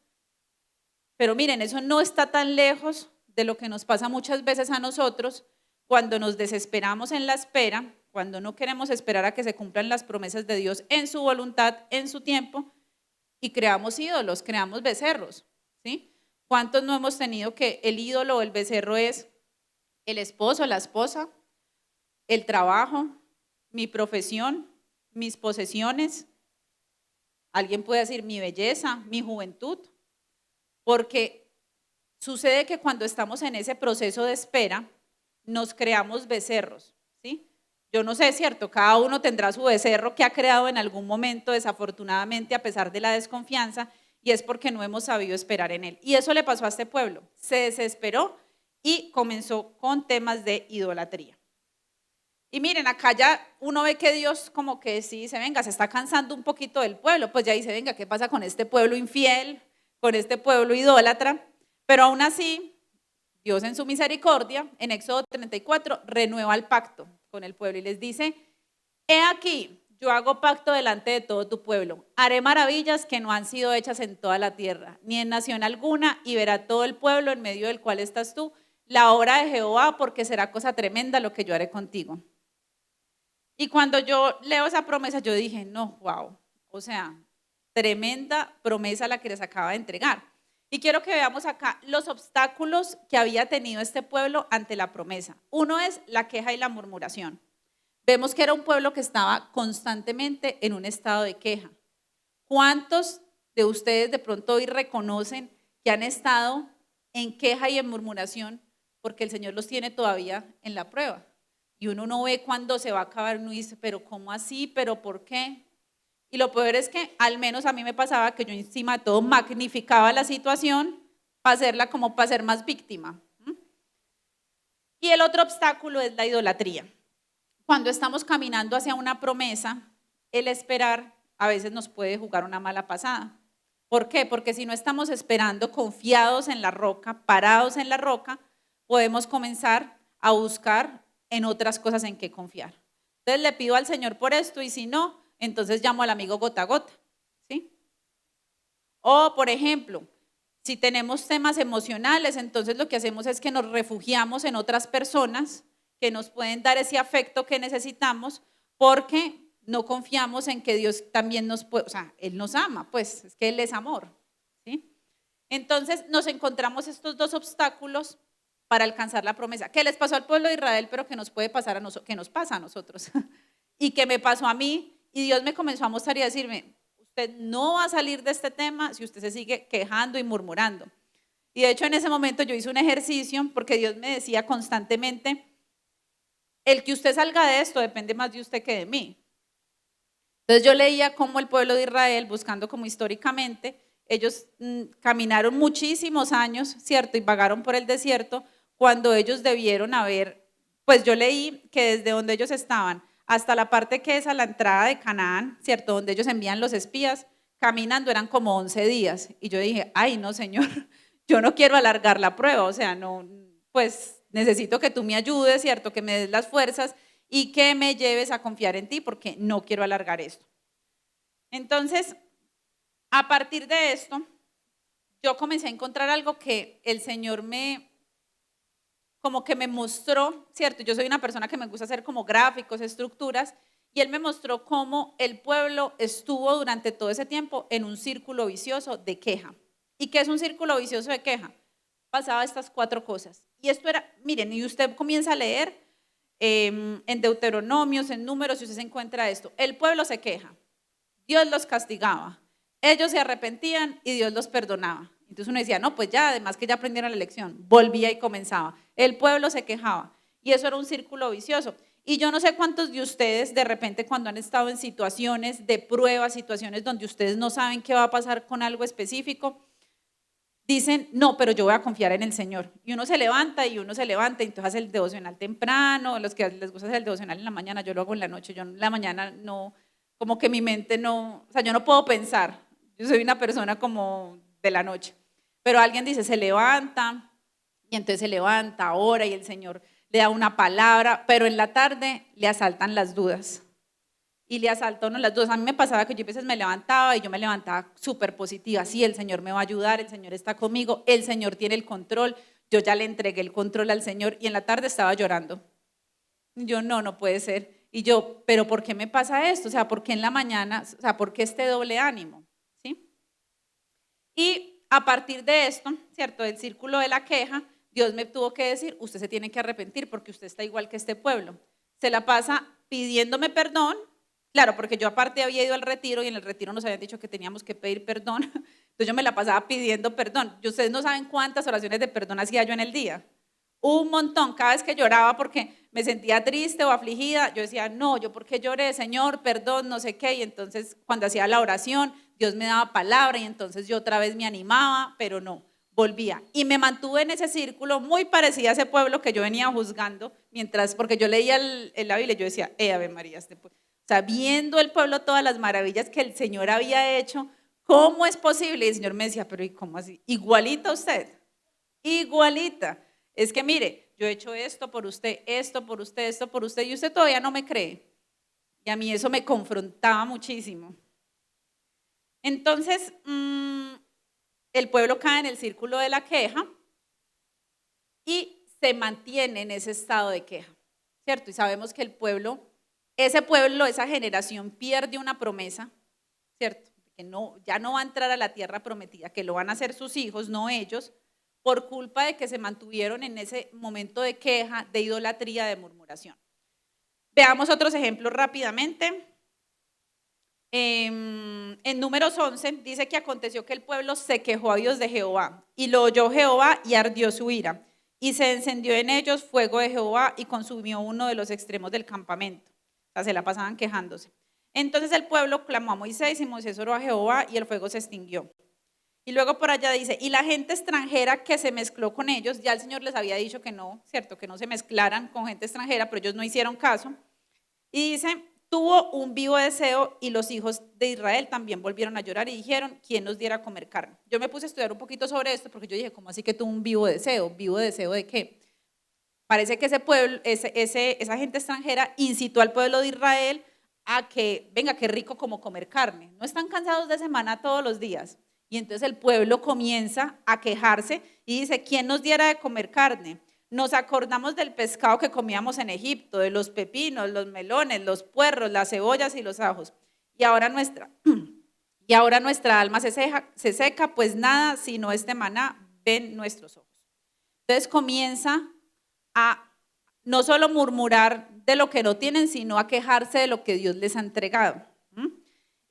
S8: Pero miren, eso no está tan lejos de lo que nos pasa muchas veces a nosotros cuando nos desesperamos en la espera, cuando no queremos esperar a que se cumplan las promesas de Dios en su voluntad, en su tiempo, y creamos ídolos, creamos becerros, ¿sí? ¿Cuántos no hemos tenido que el ídolo o el becerro es el esposo, la esposa, el trabajo, mi profesión, mis posesiones? Alguien puede decir mi belleza, mi juventud, porque sucede que cuando estamos en ese proceso de espera, nos creamos becerros, ¿sí? Yo no sé, ¿cierto? Cada uno tendrá su becerro que ha creado en algún momento, desafortunadamente, a pesar de la desconfianza, y es porque no hemos sabido esperar en él. Y eso le pasó a este pueblo. Se desesperó y comenzó con temas de idolatría. Y miren, acá ya uno ve que Dios como que sí dice, venga, se está cansando un poquito del pueblo, pues ya dice, venga, ¿qué pasa con este pueblo infiel, con este pueblo idólatra? Pero aún así, Dios en su misericordia, en Éxodo 34, renueva el pacto con el pueblo y les dice, he aquí, yo hago pacto delante de todo tu pueblo, haré maravillas que no han sido hechas en toda la tierra, ni en nación alguna, y verá todo el pueblo en medio del cual estás tú, la obra de Jehová, porque será cosa tremenda lo que yo haré contigo. Y cuando yo leo esa promesa, yo dije, no, wow, o sea, tremenda promesa la que les acaba de entregar. Y quiero que veamos acá los obstáculos que había tenido este pueblo ante la promesa. Uno es la queja y la murmuración. Vemos que era un pueblo que estaba constantemente en un estado de queja. ¿Cuántos de ustedes de pronto hoy reconocen que han estado en queja y en murmuración porque el Señor los tiene todavía en la prueba? Y uno no ve cuándo se va a acabar, uno dice, pero ¿cómo así? ¿Pero por qué? Y lo peor es que al menos a mí me pasaba que yo encima de todo magnificaba la situación para hacerla como para ser más víctima. Y el otro obstáculo es la idolatría. Cuando estamos caminando hacia una promesa, el esperar a veces nos puede jugar una mala pasada. ¿Por qué? Porque si no estamos esperando confiados en la roca, parados en la roca, podemos comenzar a buscar en otras cosas en que confiar. Entonces le pido al Señor por esto y si no, entonces llamo al amigo gota a gota, ¿sí? O por ejemplo, si tenemos temas emocionales, entonces lo que hacemos es que nos refugiamos en otras personas que nos pueden dar ese afecto que necesitamos porque no confiamos en que Dios también nos puede, o sea, Él nos ama, pues es que Él es amor, ¿sí? Entonces nos encontramos estos dos obstáculos para alcanzar la promesa. ¿Qué les pasó al pueblo de Israel, pero que nos puede pasar a nosotros, que nos pasa a nosotros? Y que me pasó a mí, y Dios me comenzó a mostrar y a decirme, usted no va a salir de este tema si usted se sigue quejando y murmurando. Y de hecho en ese momento yo hice un ejercicio porque Dios me decía constantemente, el que usted salga de esto depende más de usted que de mí. Entonces yo leía cómo el pueblo de Israel, buscando como históricamente, ellos caminaron muchísimos años, ¿cierto? Y vagaron por el desierto cuando ellos debieron haber, pues yo leí que desde donde ellos estaban hasta la parte que es a la entrada de Canaán, ¿cierto? Donde ellos envían los espías, caminando eran como 11 días. Y yo dije, ay no Señor, yo no quiero alargar la prueba, o sea, no, pues necesito que tú me ayudes, ¿cierto? Que me des las fuerzas y que me lleves a confiar en ti porque no quiero alargar esto. Entonces, a partir de esto, yo comencé a encontrar algo que el Señor como que me mostró, ¿cierto? Yo soy una persona que me gusta hacer como gráficos, estructuras, y Él me mostró cómo el pueblo estuvo durante todo ese tiempo en un círculo vicioso de queja. ¿Y qué es un círculo vicioso de queja? Pasaba estas 4 cosas. Y esto era, miren, y usted comienza a leer en Deuteronomios, en Números, si usted se encuentra esto. El pueblo se queja, Dios los castigaba, ellos se arrepentían y Dios los perdonaba. Entonces uno decía, no, pues ya, además que ya aprendieron la lección, volvía y comenzaba. El pueblo se quejaba y eso era un círculo vicioso. Y yo no sé cuántos de ustedes de repente cuando han estado en situaciones de prueba, situaciones donde ustedes no saben qué va a pasar con algo específico, dicen, no, pero yo voy a confiar en el Señor. Y uno se levanta y entonces hace el devocional temprano, los que les gusta hacer el devocional en la mañana, yo lo hago en la noche, yo en la mañana no, como que mi mente no, o sea, yo no puedo pensar, yo soy una persona como de la noche. Pero alguien dice, se levanta, y entonces se levanta, ora, y el Señor le da una palabra, pero en la tarde le asaltan las dudas. Y le asaltan las dudas. A mí me pasaba que yo a veces me levantaba y yo me levantaba súper positiva. Sí, el Señor me va a ayudar, el Señor está conmigo, el Señor tiene el control. Yo ya le entregué el control al Señor y en la tarde estaba llorando. Yo, no puede ser. Y yo, pero ¿por qué me pasa esto? O sea, ¿por qué en la mañana, o sea, por qué este doble ánimo? ¿Sí? Y a partir de esto, ¿cierto? Del círculo de la queja, Dios me tuvo que decir, usted se tiene que arrepentir porque usted está igual que este pueblo. Se la pasa pidiéndome perdón, claro, porque yo aparte había ido al retiro y en el retiro nos habían dicho que teníamos que pedir perdón, entonces yo me la pasaba pidiendo perdón. Y ustedes no saben cuántas oraciones de perdón hacía yo en el día. Un montón, cada vez que lloraba porque me sentía triste o afligida, yo decía, no, yo porque lloré, Señor, perdón, no sé qué, y entonces cuando hacía la oración, Dios me daba palabra y entonces yo otra vez me animaba, pero no, volvía. Y me mantuve en ese círculo muy parecido a ese pueblo que yo venía juzgando, porque yo leía la Biblia y yo decía, Ave María, este pueblo. O sea, viendo el pueblo todas las maravillas que el Señor había hecho, ¿cómo es posible? Y el Señor me decía, pero ¿y cómo así? Igualita usted, igualita. Es que mire, yo he hecho esto por usted, esto por usted, esto por usted, y usted todavía no me cree. Y a mí eso me confrontaba muchísimo. Entonces, el pueblo cae en el círculo de la queja y se mantiene en ese estado de queja, ¿cierto? Y sabemos que ese pueblo, esa generación pierde una promesa, ¿cierto? Que ya no va a entrar a la tierra prometida, que lo van a hacer sus hijos, no ellos, por culpa de que se mantuvieron en ese momento de queja, de idolatría, de murmuración. Veamos otros ejemplos rápidamente. En Números 11 dice que aconteció que el pueblo se quejó a Dios de Jehová y lo oyó Jehová y ardió su ira y se encendió en ellos fuego de Jehová y consumió uno de los extremos del campamento. O sea, se la pasaban quejándose. Entonces el pueblo clamó a Moisés y Moisés oró a Jehová y el fuego se extinguió. Y luego por allá dice, y la gente extranjera que se mezcló con ellos, ya el Señor les había dicho que no, ¿cierto? Que no se mezclaran con gente extranjera, pero ellos no hicieron caso. Y dice, tuvo un vivo deseo y los hijos de Israel también volvieron a llorar y dijeron, ¿quién nos diera a comer carne? Yo me puse a estudiar un poquito sobre esto porque yo dije, ¿cómo así que tuvo un vivo deseo? ¿Vivo deseo de qué? Parece que ese pueblo, esa gente extranjera incitó al pueblo de Israel a que, venga, qué rico como comer carne. No están cansados de semana todos los días. Y entonces el pueblo comienza a quejarse y dice, ¿quién nos diera de comer carne? Nos acordamos del pescado que comíamos en Egipto, de los pepinos, los melones, los puerros, las cebollas y los ajos. Y ahora nuestra alma se seca, pues nada sino este maná ven nuestros ojos. Entonces comienza a no solo murmurar de lo que no tienen, sino a quejarse de lo que Dios les ha entregado.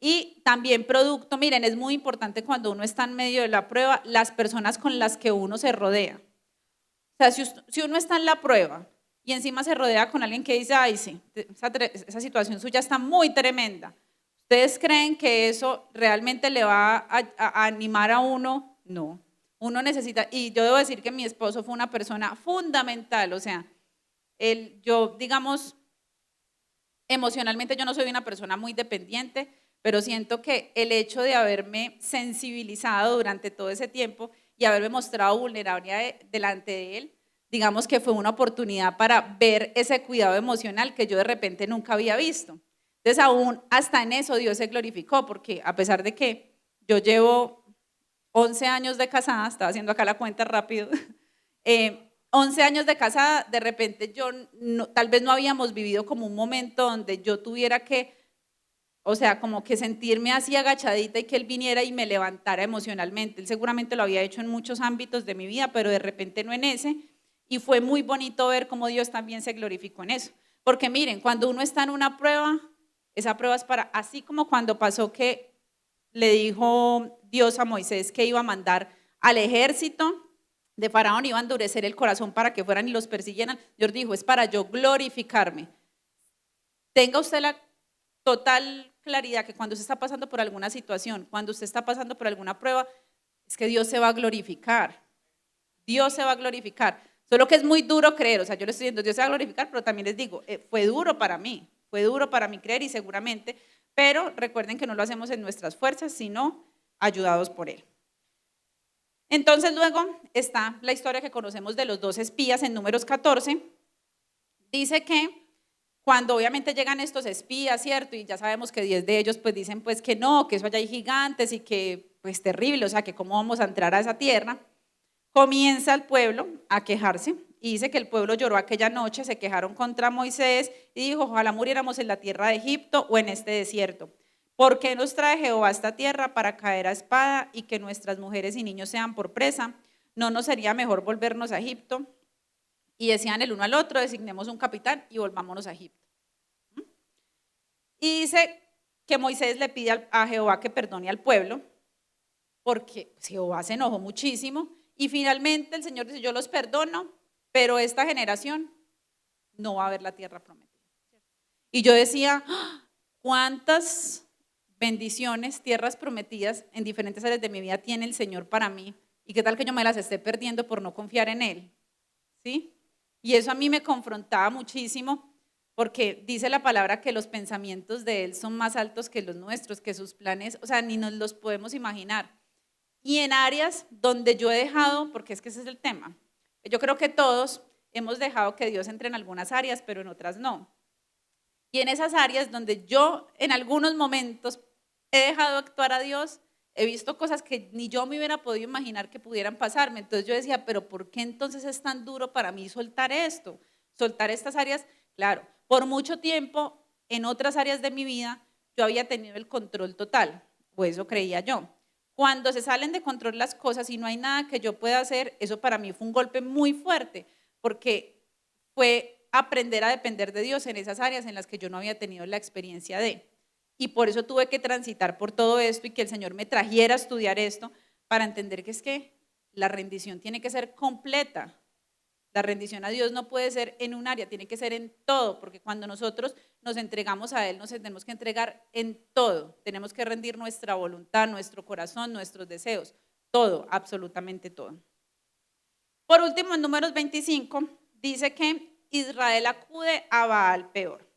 S8: Y también producto, miren, es muy importante cuando uno está en medio de la prueba, las personas con las que uno se rodea. O sea, si uno está en la prueba y encima se rodea con alguien que dice, ay, sí, esa situación suya está muy tremenda, ¿ustedes creen que eso realmente le va a animar a uno? No. Uno necesita, y yo debo decir que mi esposo fue una persona fundamental, o sea, yo, digamos, emocionalmente yo no soy una persona muy dependiente, pero siento que el hecho de haberme sensibilizado durante todo ese tiempo y haberme mostrado vulnerable delante de él, digamos que fue una oportunidad para ver ese cuidado emocional que yo de repente nunca había visto. Entonces aún hasta en eso Dios se glorificó, porque a pesar de que yo llevo 11 años de casada, estaba haciendo acá la cuenta rápido, 11 años de casada, de repente tal vez no habíamos vivido como un momento donde yo tuviera que, o sea, como que sentirme así agachadita y que él viniera y me levantara emocionalmente. Él seguramente lo había hecho en muchos ámbitos de mi vida, pero de repente no en ese. Y fue muy bonito ver cómo Dios también se glorificó en eso. Porque miren, cuando uno está en una prueba, esa prueba es para, así como cuando pasó que le dijo Dios a Moisés que iba a mandar al ejército de Faraón, iba a endurecer el corazón para que fueran y los persiguieran. Dios dijo, es para yo glorificarme. Tenga usted la total claridad que cuando usted está pasando por alguna situación, cuando usted está pasando por alguna prueba, es que Dios se va a glorificar. Dios se va a glorificar. Solo que es muy duro creer, o sea, yo le estoy diciendo, Dios se va a glorificar, pero también les digo, fue duro para mí creer y seguramente, pero recuerden que no lo hacemos en nuestras fuerzas, sino ayudados por Él. Entonces luego está la historia que conocemos de los 2 espías en Números 14. Dice que cuando obviamente llegan estos espías, ¿cierto? Y ya sabemos que 10 de ellos pues dicen pues que no, que eso allá hay gigantes y que pues terrible, o sea, que cómo vamos a entrar a esa tierra. Comienza el pueblo a quejarse y dice que el pueblo lloró aquella noche, se quejaron contra Moisés y dijo, ojalá muriéramos en la tierra de Egipto o en este desierto. ¿Por qué nos trae Jehová a esta tierra para caer a espada y que nuestras mujeres y niños sean por presa? ¿No nos sería mejor volvernos a Egipto? Y decían el uno al otro, designemos un capitán y volvámonos a Egipto. Y dice que Moisés le pide a Jehová que perdone al pueblo, porque Jehová se enojó muchísimo, y finalmente el Señor dice, yo los perdono, pero esta generación no va a ver la tierra prometida. Y yo decía, ¿cuántas bendiciones, tierras prometidas en diferentes áreas de mi vida tiene el Señor para mí? ¿Y qué tal que yo me las esté perdiendo por no confiar en Él? ¿Sí? Y eso a mí me confrontaba muchísimo, porque dice la palabra que los pensamientos de Él son más altos que los nuestros, que sus planes, o sea, ni nos los podemos imaginar. Y en áreas donde yo he dejado, porque es que ese es el tema, yo creo que todos hemos dejado que Dios entre en algunas áreas, pero en otras no. Y en esas áreas donde yo en algunos momentos he dejado actuar a Dios, he visto cosas que ni yo me hubiera podido imaginar que pudieran pasarme. Entonces yo decía, pero ¿por qué entonces es tan duro para mí soltar esto? Soltar estas áreas. Claro, por mucho tiempo en otras áreas de mi vida yo había tenido el control total, o eso creía yo. Cuando se salen de control las cosas y no hay nada que yo pueda hacer, eso para mí fue un golpe muy fuerte, porque fue aprender a depender de Dios en esas áreas en las que yo no había tenido la experiencia de. Y por eso tuve que transitar por todo esto y que el Señor me trajera a estudiar esto para entender que es que la rendición tiene que ser completa. La rendición a Dios no puede ser en un área, tiene que ser en todo, porque cuando nosotros nos entregamos a Él, nos tenemos que entregar en todo. Tenemos que rendir nuestra voluntad, nuestro corazón, nuestros deseos, todo, absolutamente todo. Por último, en Números 25, dice que Israel acude a Baal Peor.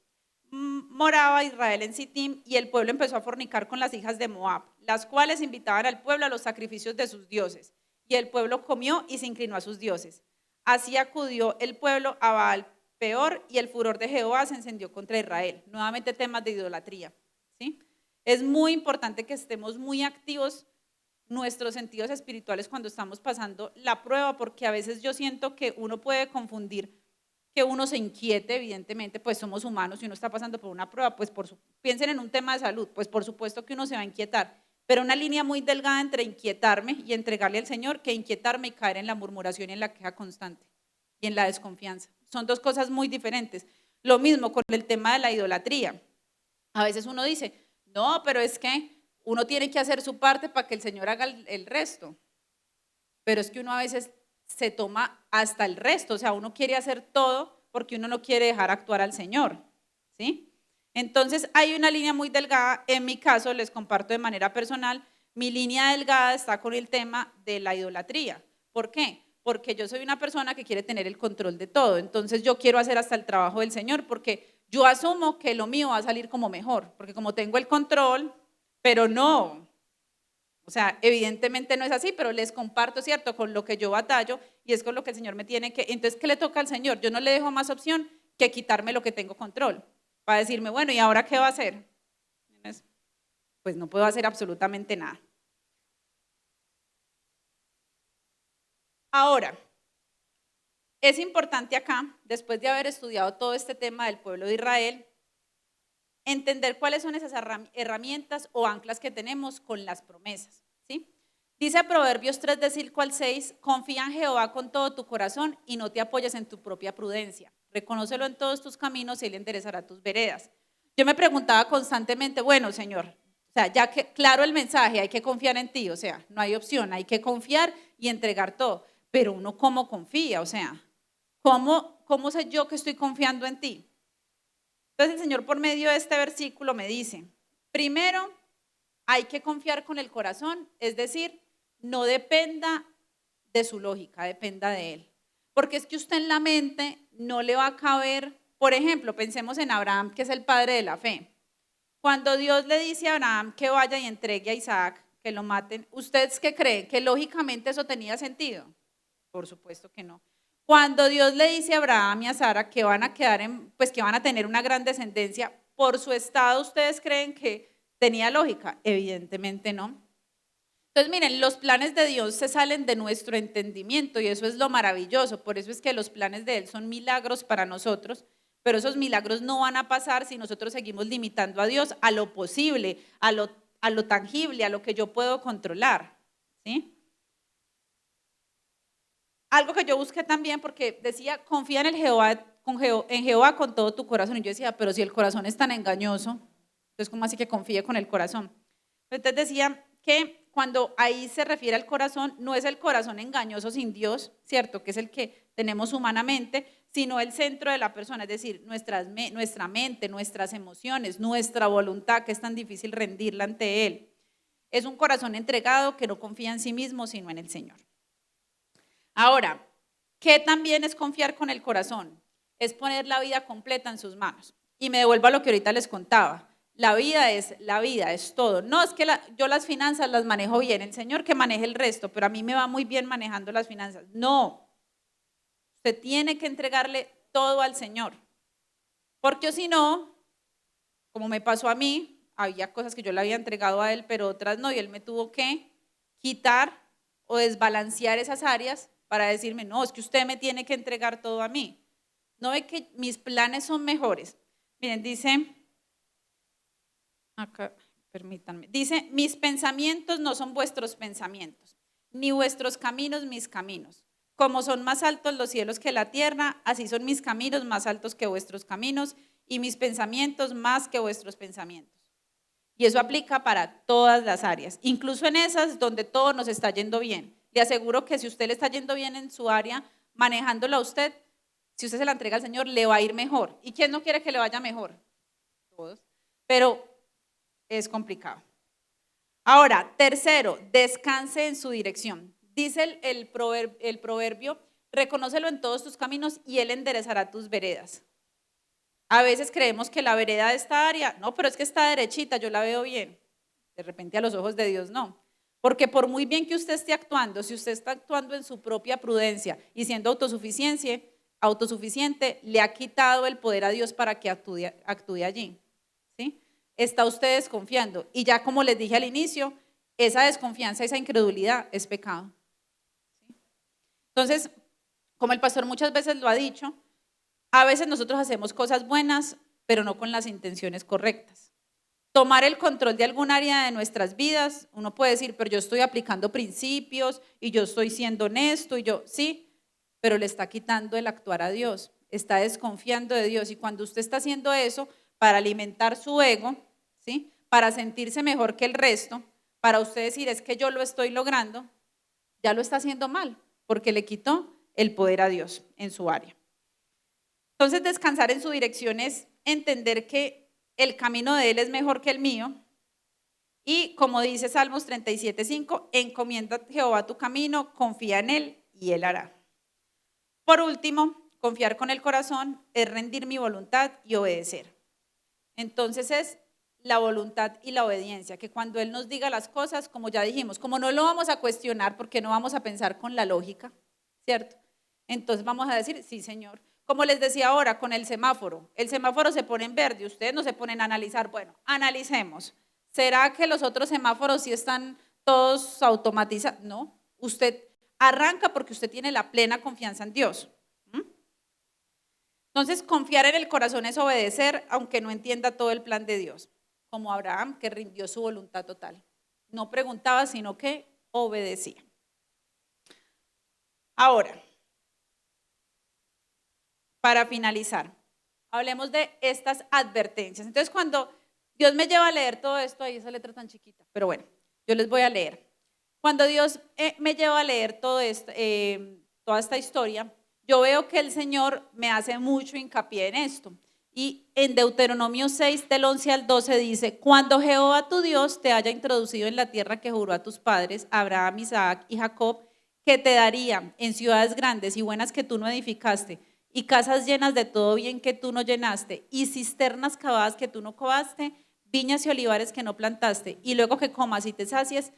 S8: Moraba Israel en Sittim y el pueblo empezó a fornicar con las hijas de Moab, las cuales invitaban al pueblo a los sacrificios de sus dioses. Y el pueblo comió y se inclinó a sus dioses. Así acudió el pueblo a Baal Peor y el furor de Jehová se encendió contra Israel. Nuevamente temas de idolatría, ¿sí? Es muy importante que estemos muy activos nuestros sentidos espirituales cuando estamos pasando la prueba, porque a veces yo siento que uno puede confundir que uno se inquiete, evidentemente, pues somos humanos y uno está pasando por una prueba, pues piensen en un tema de salud, pues por supuesto que uno se va a inquietar, pero una línea muy delgada entre inquietarme y entregarle al Señor que inquietarme y caer en la murmuración y en la queja constante y en la desconfianza. Son dos cosas muy diferentes. Lo mismo con el tema de la idolatría. A veces uno dice, no, pero es que uno tiene que hacer su parte para que el Señor haga el resto, pero es que uno a veces se toma hasta el resto, o sea, uno quiere hacer todo porque uno no quiere dejar actuar al Señor, ¿sí? Entonces hay una línea muy delgada. En mi caso, les comparto de manera personal, mi línea delgada está con el tema de la idolatría. ¿Por qué? Porque yo soy una persona que quiere tener el control de todo, entonces yo quiero hacer hasta el trabajo del Señor porque yo asumo que lo mío va a salir como mejor, porque como tengo el control, pero no, o sea, evidentemente no es así, pero les comparto, ¿cierto?, con lo que yo batallo y es con lo que el Señor me tiene que, entonces, ¿qué le toca al Señor? Yo no le dejo más opción que quitarme lo que tengo control, para decirme, bueno, ¿y ahora qué va a hacer? Pues no puedo hacer absolutamente nada. Ahora, es importante acá, después de haber estudiado todo este tema del pueblo de Israel, entender cuáles son esas herramientas o anclas que tenemos con las promesas, ¿sí? Dice Proverbios 3, del 5 al 6, confía en Jehová con todo tu corazón y no te apoyes en tu propia prudencia. Reconócelo en todos tus caminos y Él enderezará tus veredas. Yo me preguntaba constantemente, bueno, Señor, o sea, ya que claro el mensaje, hay que confiar en ti, o sea, no hay opción, hay que confiar y entregar todo, pero uno ¿cómo confía? O sea, ¿cómo sé yo que estoy confiando en ti? Entonces el Señor por medio de este versículo me dice, primero hay que confiar con el corazón, es decir, no dependa de su lógica, dependa de Él. Porque es que usted en la mente no le va a caber, por ejemplo, pensemos en Abraham, que es el padre de la fe. Cuando Dios le dice a Abraham que vaya y entregue a Isaac, que lo maten, ¿ustedes qué creen? ¿Que lógicamente eso tenía sentido? Por supuesto que no. Cuando Dios le dice a Abraham y a Sara que van a quedar que van a tener una gran descendencia, por su estado, ¿ustedes creen que tenía lógica? Evidentemente no. Entonces, miren, los planes de Dios se salen de nuestro entendimiento y eso es lo maravilloso. Por eso es que los planes de Él son milagros para nosotros, pero esos milagros no van a pasar si nosotros seguimos limitando a Dios a lo posible, a lo tangible, a lo que yo puedo controlar, ¿sí? Algo que yo busqué también, porque decía, confía en Jehová con todo tu corazón. Y yo decía, pero si el corazón es tan engañoso, entonces ¿cómo así que confíe con el corazón? Entonces decía que cuando ahí se refiere al corazón, no es el corazón engañoso sin Dios, ¿cierto? Que es el que tenemos humanamente, sino el centro de la persona, es decir, nuestra mente, nuestras emociones, nuestra voluntad, que es tan difícil rendirla ante Él. Es un corazón entregado que no confía en sí mismo, sino en el Señor. Ahora, ¿qué también es confiar con el corazón? Es poner la vida completa en sus manos. Y me devuelvo a lo que ahorita les contaba. La vida es todo. No es que yo las finanzas las manejo bien, el Señor que maneje el resto, pero a mí me va muy bien manejando las finanzas. No, usted tiene que entregarle todo al Señor. Porque si no, como me pasó a mí, había cosas que yo le había entregado a Él, pero otras no, y Él me tuvo que quitar o desbalancear esas áreas para decirme, no, es que usted me tiene que entregar todo a mí. No ve que mis planes son mejores. Miren, dice, acá, permítanme, dice, mis pensamientos no son vuestros pensamientos, ni vuestros caminos mis caminos. Como son más altos los cielos que la tierra, así son mis caminos más altos que vuestros caminos y mis pensamientos más que vuestros pensamientos. Y eso aplica para todas las áreas, incluso en esas donde todo nos está yendo bien. Le aseguro que si usted le está yendo bien en su área, manejándola a usted, si usted se la entrega al Señor, le va a ir mejor. ¿Y quién no quiere que le vaya mejor? Todos. Pero es complicado. Ahora, tercero, descanse en su dirección. Dice el proverbio, reconócelo en todos tus caminos y Él enderezará tus veredas. A veces creemos que la vereda de esta área, no, pero es que está derechita, yo la veo bien. De repente a los ojos de Dios no. Porque por muy bien que usted esté actuando, si usted está actuando en su propia prudencia y siendo autosuficiente, le ha quitado el poder a Dios para que actúe allí. ¿Sí? Está usted desconfiando. Y ya como les dije al inicio, esa desconfianza, esa incredulidad es pecado. ¿Sí? Entonces, como el pastor muchas veces lo ha dicho, a veces nosotros hacemos cosas buenas, pero no con las intenciones correctas. Tomar el control de algún área de nuestras vidas, uno puede decir, pero yo estoy aplicando principios y yo estoy siendo honesto y yo, sí, pero le está quitando el actuar a Dios, está desconfiando de Dios. Y cuando usted está haciendo eso para alimentar su ego, ¿sí? Para sentirse mejor que el resto, para usted decir, es que yo lo estoy logrando, ya lo está haciendo mal, porque le quitó el poder a Dios en su área. Entonces, descansar en su dirección es entender que el camino de Él es mejor que el mío. Y como dice Salmos 37:5, encomienda a Jehová tu camino, confía en Él y Él hará. Por último, confiar con el corazón es rendir mi voluntad y obedecer. Entonces es la voluntad y la obediencia, que cuando Él nos diga las cosas, como ya dijimos, como no lo vamos a cuestionar porque no vamos a pensar con la lógica, ¿cierto? Entonces vamos a decir, sí, Señor. Como les decía ahora con el semáforo se pone en verde, ustedes no se ponen a analizar, bueno, analicemos. ¿Será que los otros semáforos sí están todos automatizados? No, usted arranca porque usted tiene la plena confianza en Dios. Entonces, confiar en el corazón es obedecer, aunque no entienda todo el plan de Dios, como Abraham, que rindió su voluntad total. No preguntaba, sino que obedecía. Ahora, para finalizar, hablemos de estas advertencias. Entonces, cuando Dios me lleva a leer todo esto, ahí esa letra tan chiquita, pero bueno, yo les voy a leer. Cuando Dios me lleva a leer toda esta historia, yo veo que el Señor me hace mucho hincapié en esto. Y en Deuteronomio 6, del 11 al 12 dice, cuando Jehová tu Dios te haya introducido en la tierra que juró a tus padres, Abraham, Isaac y Jacob, que te daría en ciudades grandes y buenas que tú no edificaste, y casas llenas de todo bien que tú no llenaste, y cisternas cavadas que tú no cavaste, viñas y olivares que no plantaste, y luego que comas y te sacies.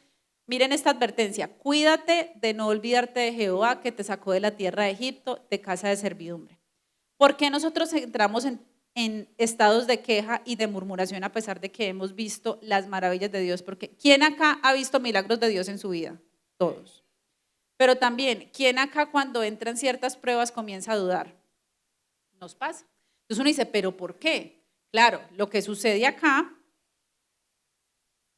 S8: Miren esta advertencia, cuídate de no olvidarte de Jehová que te sacó de la tierra de Egipto, de casa de servidumbre. ¿Por qué nosotros entramos en estados de queja y de murmuración a pesar de que hemos visto las maravillas de Dios? Porque ¿quién acá ha visto milagros de Dios en su vida? Todos. Pero también, ¿quién acá cuando entran ciertas pruebas comienza a dudar? Nos pasa. Entonces uno dice, ¿pero por qué? Claro, lo que sucede acá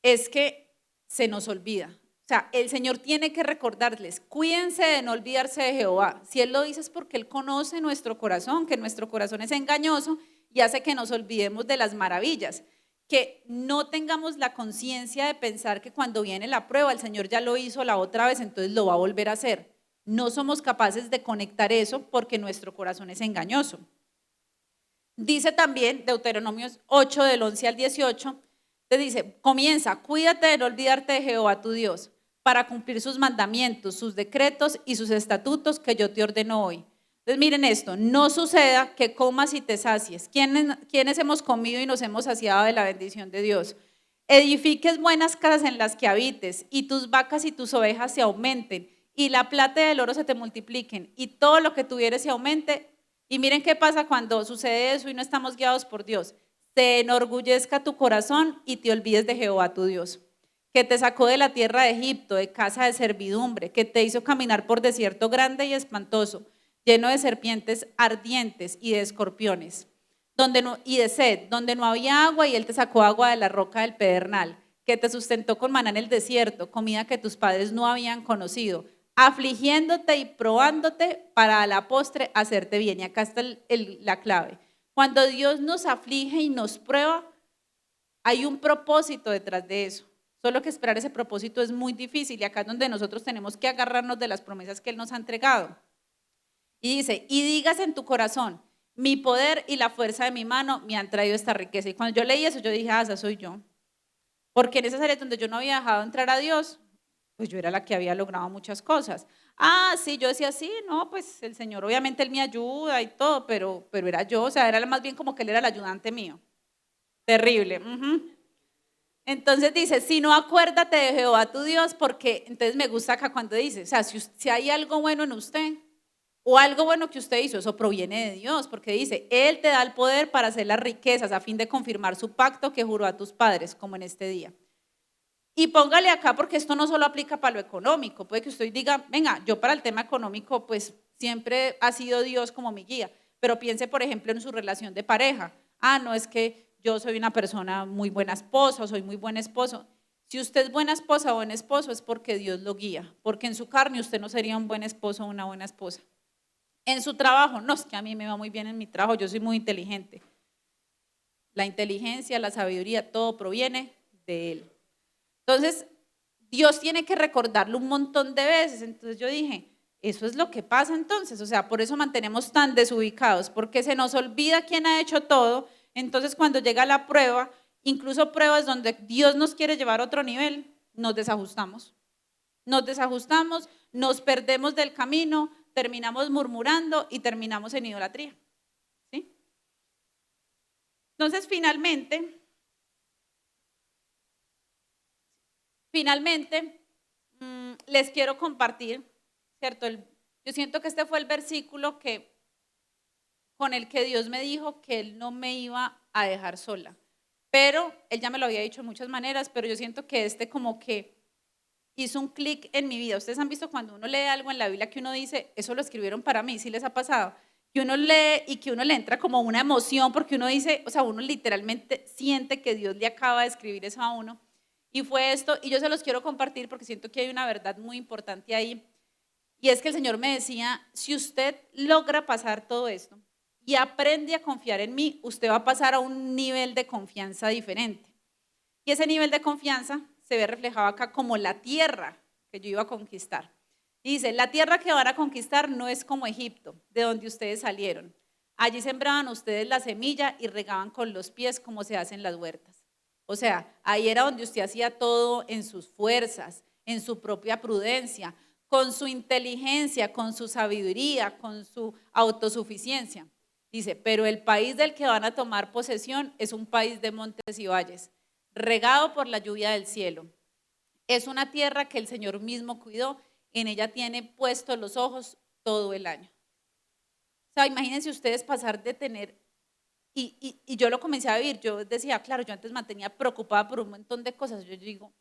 S8: es que se nos olvida. O sea, el Señor tiene que recordarles, cuídense de no olvidarse de Jehová. Si Él lo dice es porque Él conoce nuestro corazón, que nuestro corazón es engañoso y hace que nos olvidemos de las maravillas. Que no tengamos la conciencia de pensar que cuando viene la prueba, el Señor ya lo hizo la otra vez, entonces lo va a volver a hacer. No somos capaces de conectar eso porque nuestro corazón es engañoso. Dice también Deuteronomio 8, del 11 al 18, te dice, comienza, cuídate de no olvidarte de Jehová tu Dios, para cumplir sus mandamientos, sus decretos y sus estatutos que yo te ordeno hoy. Entonces miren esto, no suceda que comas y te sacies. ¿Quiénes hemos comido y nos hemos saciado de la bendición de Dios? Edifiques buenas casas en las que habites y tus vacas y tus ovejas se aumenten y la plata y el oro se te multipliquen y todo lo que tuvieres se aumente. Y miren qué pasa cuando sucede eso y no estamos guiados por Dios. Te enorgullezca tu corazón y te olvides de Jehová tu Dios, que te sacó de la tierra de Egipto, de casa de servidumbre, que te hizo caminar por desierto grande y espantoso, lleno de serpientes ardientes y de escorpiones, y de sed, donde no había agua y Él te sacó agua de la roca del pedernal, que te sustentó con maná en el desierto, comida que tus padres no habían conocido, afligiéndote y probándote para a la postre hacerte bien. Y acá está la clave. Cuando Dios nos aflige y nos prueba, hay un propósito detrás de eso. Solo que esperar ese propósito es muy difícil y acá es donde nosotros tenemos que agarrarnos de las promesas que Él nos ha entregado. Y dice, y digas en tu corazón, mi poder y la fuerza de mi mano me han traído esta riqueza. Y cuando yo leí eso, yo dije, esa soy yo. Porque en esas áreas donde yo no había dejado entrar a Dios, pues yo era la que había logrado muchas cosas. Sí, yo decía, sí, no, pues el Señor obviamente Él me ayuda y todo, pero era yo, o sea, era más bien como que Él era el ayudante mío. Terrible. Entonces dice, si no, acuérdate de Jehová tu Dios, porque entonces me gusta acá cuando dice, o sea, si hay algo bueno en usted o algo bueno que usted hizo, eso proviene de Dios, porque dice, Él te da el poder para hacer las riquezas a fin de confirmar su pacto que juró a tus padres, como en este día. Y póngale acá, porque esto no solo aplica para lo económico, puede que usted diga, venga, yo para el tema económico, pues siempre ha sido Dios como mi guía, pero piense, por ejemplo, en su relación de pareja. No, es que yo soy una persona muy buena esposa, o soy muy buen esposo. Si usted es buena esposa o buen esposo, es porque Dios lo guía, porque en su carne usted no sería un buen esposo o una buena esposa. En su trabajo, no, es que a mí me va muy bien en mi trabajo, yo soy muy inteligente. La inteligencia, la sabiduría, todo proviene de Él. Entonces, Dios tiene que recordarlo un montón de veces. Entonces yo dije, eso es lo que pasa entonces, o sea, por eso mantenemos tan desubicados, porque se nos olvida quién ha hecho todo. Entonces cuando llega la prueba, incluso pruebas donde Dios nos quiere llevar a otro nivel, nos desajustamos, nos perdemos del camino, terminamos murmurando y terminamos en idolatría, ¿sí? Entonces finalmente, les quiero compartir, ¿cierto? Yo siento que este fue el versículo con el que Dios me dijo que Él no me iba a dejar sola. Pero Él ya me lo había dicho de muchas maneras, pero yo siento que como que hizo un clic en mi vida. Ustedes han visto cuando uno lee algo en la Biblia que uno dice, eso lo escribieron para mí, ¿sí les ha pasado? Que uno lee y que uno le entra como una emoción porque uno dice, o sea, uno literalmente siente que Dios le acaba de escribir eso a uno. Y fue esto, y yo se los quiero compartir porque siento que hay una verdad muy importante ahí. Y es que el Señor me decía, si usted logra pasar todo esto y aprende a confiar en mí, usted va a pasar a un nivel de confianza diferente. Y ese nivel de confianza se ve reflejado acá como la tierra que yo iba a conquistar. Y dice, la tierra que van a conquistar no es como Egipto, de donde ustedes salieron. Allí sembraban ustedes la semilla y regaban con los pies como se hacen las huertas. O sea, ahí era donde usted hacía todo en sus fuerzas, en su propia prudencia, con su inteligencia, con su sabiduría, con su autosuficiencia. Dice, pero el país del que van a tomar posesión es un país de montes y valles, regado por la lluvia del cielo. Es una tierra que el Señor mismo cuidó, en ella tiene puestos los ojos todo el año. O sea, imagínense ustedes pasar de tener, y yo lo comencé a vivir, yo decía, claro, yo antes mantenía preocupada por un montón de cosas, yo digo,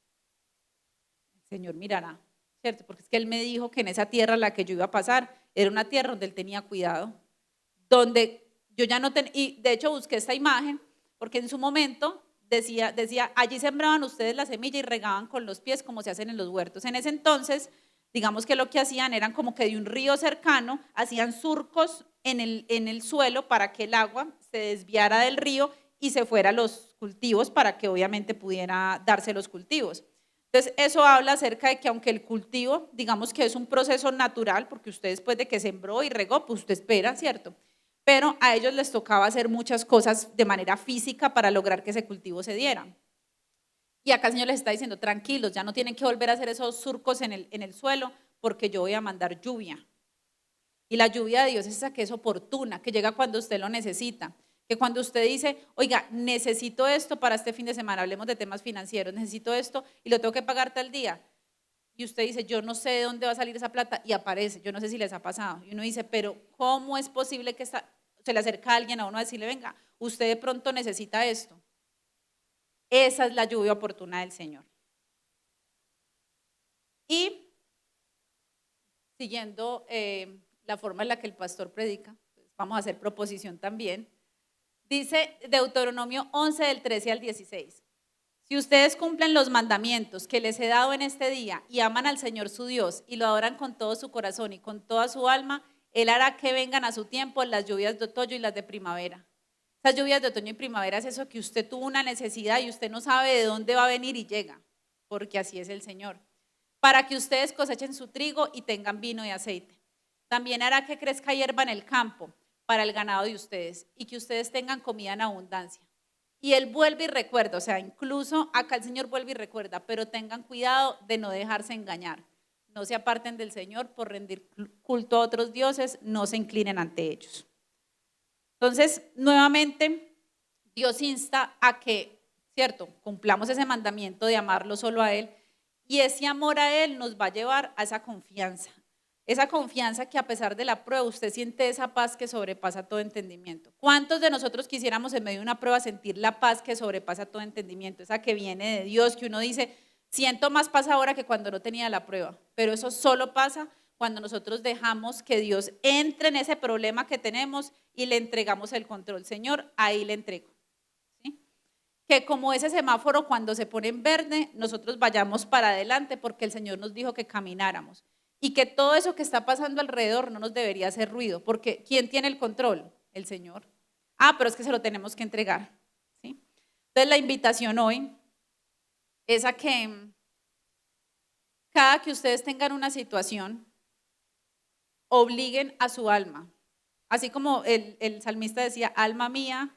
S8: el Señor mirará, ¿cierto? Porque es que Él me dijo que en esa tierra a la que yo iba a pasar, era una tierra donde Él tenía cuidado, donde yo ya no tenía, y de hecho busqué esta imagen, porque en su momento decía, allí sembraban ustedes la semilla y regaban con los pies como se hacen en los huertos. En ese entonces, digamos que lo que hacían eran como que de un río cercano, hacían surcos en el suelo para que el agua se desviara del río y se fuera a los cultivos para que obviamente pudiera darse los cultivos. Entonces eso habla acerca de que aunque el cultivo, digamos que es un proceso natural, porque usted después de que sembró y regó, pues usted espera, ¿cierto? Pero a ellos les tocaba hacer muchas cosas de manera física para lograr que ese cultivo se diera. Y acá el Señor les está diciendo, tranquilos, ya no tienen que volver a hacer esos surcos en el suelo, porque yo voy a mandar lluvia. Y la lluvia de Dios es esa que es oportuna, que llega cuando usted lo necesita. Que cuando usted dice, oiga, necesito esto para este fin de semana, hablemos de temas financieros, necesito esto y lo tengo que pagar tal día. Y usted dice, yo no sé de dónde va a salir esa plata, y aparece, yo no sé si les ha pasado. Y uno dice, pero ¿cómo es posible que se le acerca a alguien a uno a decirle, venga, usted de pronto necesita esto? Esa es la lluvia oportuna del Señor. Y siguiendo la forma en la que el pastor predica, pues vamos a hacer proposición también. Dice Deuteronomio 11 del 13 al 16. Si ustedes cumplen los mandamientos que les he dado en este día y aman al Señor su Dios y lo adoran con todo su corazón y con toda su alma, Él hará que vengan a su tiempo las lluvias de otoño y las de primavera. Esas lluvias de otoño y primavera es eso que usted tuvo una necesidad y usted no sabe de dónde va a venir y llega, porque así es el Señor. Para que ustedes cosechen su trigo y tengan vino y aceite. también hará que crezca hierba en el campo para el ganado de ustedes y que ustedes tengan comida en abundancia. Y él vuelve y recuerda, o sea, incluso acá el Señor vuelve y recuerda, pero tengan cuidado de no dejarse engañar. No se aparten del Señor por rendir culto a otros dioses, no se inclinen ante ellos. Entonces, nuevamente, Dios insta a que, cierto, cumplamos ese mandamiento de amarlo solo a Él, y ese amor a Él nos va a llevar a esa confianza que a pesar de la prueba usted siente esa paz que sobrepasa todo entendimiento. ¿Cuántos de nosotros quisiéramos en medio de una prueba sentir la paz que sobrepasa todo entendimiento? Esa que viene de Dios, que uno dice, siento más paz ahora que cuando no tenía la prueba, pero eso solo pasa cuando nosotros dejamos que Dios entre en ese problema que tenemos y le entregamos el control. Señor, ahí le entrego. ¿Sí? Que como ese semáforo cuando se pone en verde, nosotros vayamos para adelante porque el Señor nos dijo que camináramos. Y que todo eso que está pasando alrededor no nos debería hacer ruido, porque ¿quién tiene el control? El Señor. Pero es que se lo tenemos que entregar. ¿Sí? Entonces la invitación hoy es a que cada que ustedes tengan una situación, obliguen a su alma. Así como el salmista decía, alma mía,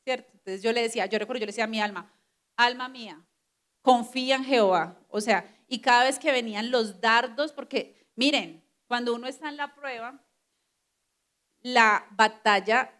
S8: ¿cierto? Entonces yo recuerdo, yo le decía a mi alma mía, confía en Jehová. O sea, y cada vez que venían los dardos, porque miren, cuando uno está en la prueba, la batalla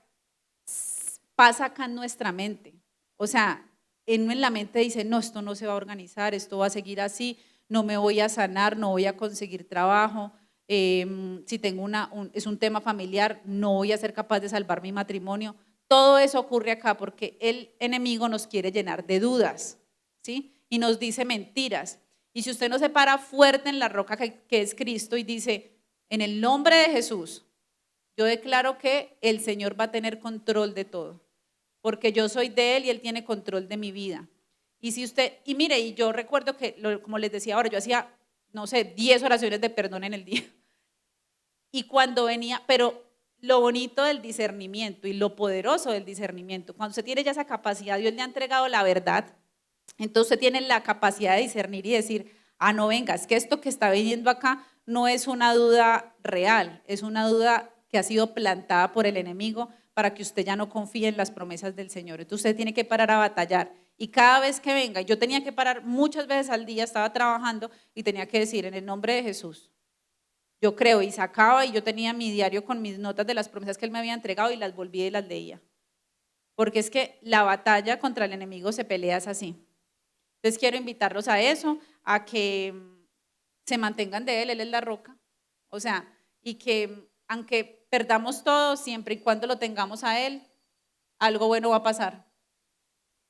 S8: pasa acá en nuestra mente. O sea, en la mente dice, no, esto no se va a organizar, esto va a seguir así, no me voy a sanar, no voy a conseguir trabajo, si tengo es un tema familiar, no voy a ser capaz de salvar mi matrimonio. Todo eso ocurre acá porque el enemigo nos quiere llenar de dudas, ¿sí? Y nos dice mentiras. Y si usted no se para fuerte en la roca que es Cristo y dice, en el nombre de Jesús, yo declaro que el Señor va a tener control de todo, porque yo soy de Él y Él tiene control de mi vida. Y si usted, y mire, y yo recuerdo que, como les decía ahora, yo hacía, no sé, 10 oraciones de perdón en el día. Y cuando venía, pero lo bonito del discernimiento y lo poderoso del discernimiento, cuando usted tiene ya esa capacidad, Dios le ha entregado la verdad, entonces usted tiene la capacidad de discernir y decir, no venga, es que esto que está viniendo acá no es una duda real, es una duda que ha sido plantada por el enemigo para que usted ya no confíe en las promesas del Señor. Entonces usted tiene que parar a batallar. Y cada vez que venga, yo tenía que parar muchas veces al día, estaba trabajando y tenía que decir, en el nombre de Jesús, yo creo, y sacaba, y yo tenía mi diario con mis notas de las promesas que Él me había entregado y las volvía y las leía. Porque es que la batalla contra el enemigo se pelea es así. Entonces quiero invitarlos a eso, a que se mantengan de Él es la roca. O sea, y que aunque perdamos todo, siempre y cuando lo tengamos a Él, algo bueno va a pasar.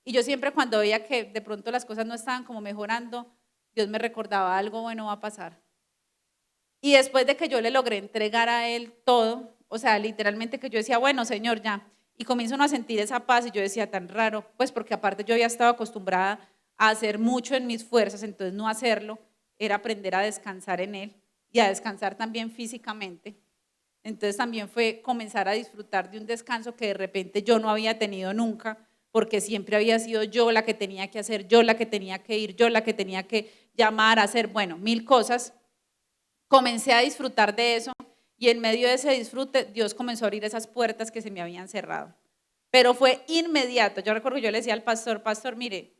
S8: Y yo siempre cuando veía que de pronto las cosas no estaban como mejorando, Dios me recordaba, algo bueno va a pasar. Y después de que yo le logré entregar a Él todo, o sea, literalmente que yo decía, bueno, Señor, ya, y comienzo a sentir esa paz y yo decía, tan raro, pues porque aparte yo ya estaba acostumbrada a hacer mucho en mis fuerzas, entonces no hacerlo era aprender a descansar en Él y a descansar también físicamente. Entonces también fue comenzar a disfrutar de un descanso que de repente yo no había tenido nunca, porque siempre había sido yo la que tenía que hacer, yo la que tenía que ir, yo la que tenía que llamar, hacer, bueno, 1000 cosas. Comencé a disfrutar de eso y en medio de ese disfrute Dios comenzó a abrir esas puertas que se me habían cerrado. Pero fue inmediato. Yo recuerdo que yo le decía al pastor, mire,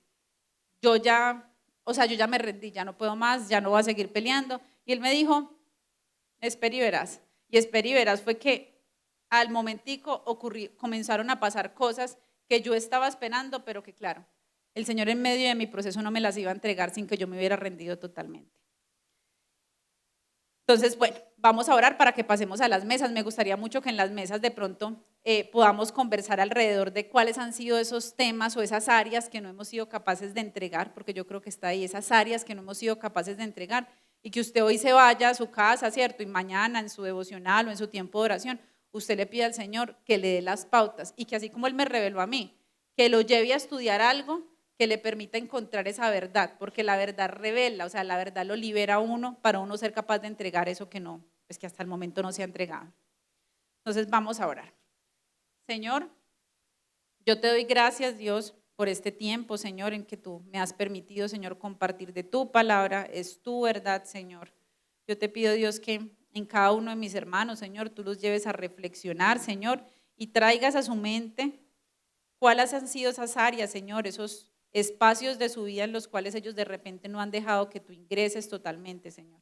S8: yo ya me rendí, ya no puedo más, ya no voy a seguir peleando. Y él me dijo, espera y verás. Y espera y verás fue que al momentico comenzaron a pasar cosas que yo estaba esperando, pero que claro, el Señor en medio de mi proceso no me las iba a entregar sin que yo me hubiera rendido totalmente. Entonces, bueno, vamos a orar para que pasemos a las mesas. Me gustaría mucho que en las mesas de pronto podamos conversar alrededor de cuáles han sido esos temas o esas áreas que no hemos sido capaces de entregar, porque yo creo que está ahí, esas áreas que no hemos sido capaces de entregar, y que usted hoy se vaya a su casa, ¿cierto? Y mañana en su devocional o en su tiempo de oración, usted le pide al Señor que le dé las pautas y que así como Él me reveló a mí, que lo lleve a estudiar algo que le permita encontrar esa verdad, porque la verdad revela, o sea, la verdad lo libera a uno para uno ser capaz de entregar eso que no, pues que hasta el momento no se ha entregado. Entonces vamos a orar. Señor, yo te doy gracias, Dios, por este tiempo, Señor, en que tú me has permitido, Señor, compartir de tu palabra, es tu verdad, Señor. Yo te pido, Dios, que en cada uno de mis hermanos, Señor, tú los lleves a reflexionar, Señor, y traigas a su mente cuáles han sido esas áreas, Señor, esos espacios de su vida en los cuales ellos de repente no han dejado que tú ingreses totalmente, Señor.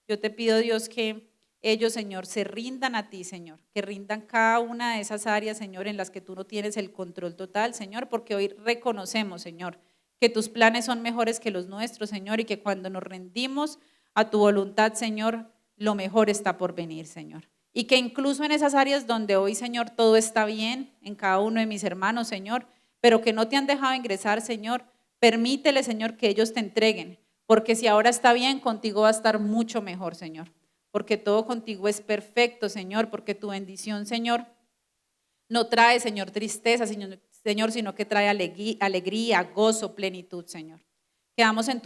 S8: Yo te pido, Dios, que ellos, Señor, se rindan a ti, Señor, que rindan cada una de esas áreas, Señor, en las que tú no tienes el control total, Señor, porque hoy reconocemos, Señor, que tus planes son mejores que los nuestros, Señor, y que cuando nos rendimos a tu voluntad, Señor, lo mejor está por venir, Señor. Y que incluso en esas áreas donde hoy, Señor, todo está bien en cada uno de mis hermanos, Señor, pero que no te han dejado ingresar, Señor, permítele, Señor, que ellos te entreguen, porque si ahora está bien, contigo va a estar mucho mejor, Señor, porque todo contigo es perfecto, Señor, porque tu bendición, Señor, no trae, Señor, tristeza, Señor, sino que trae alegría, gozo, plenitud, Señor. Quedamos en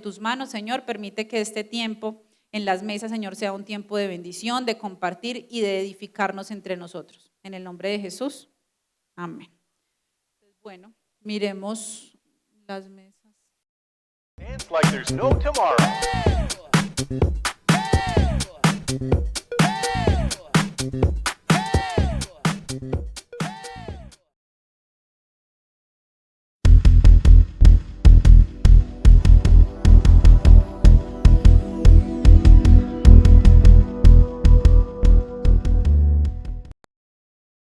S8: tus manos, Señor, permite que este tiempo en las mesas, Señor, sea un tiempo de bendición, de compartir y de edificarnos entre nosotros. En el nombre de Jesús, amén. Bueno, miremos las mesas.
S9: Dance like there's no tomorrow.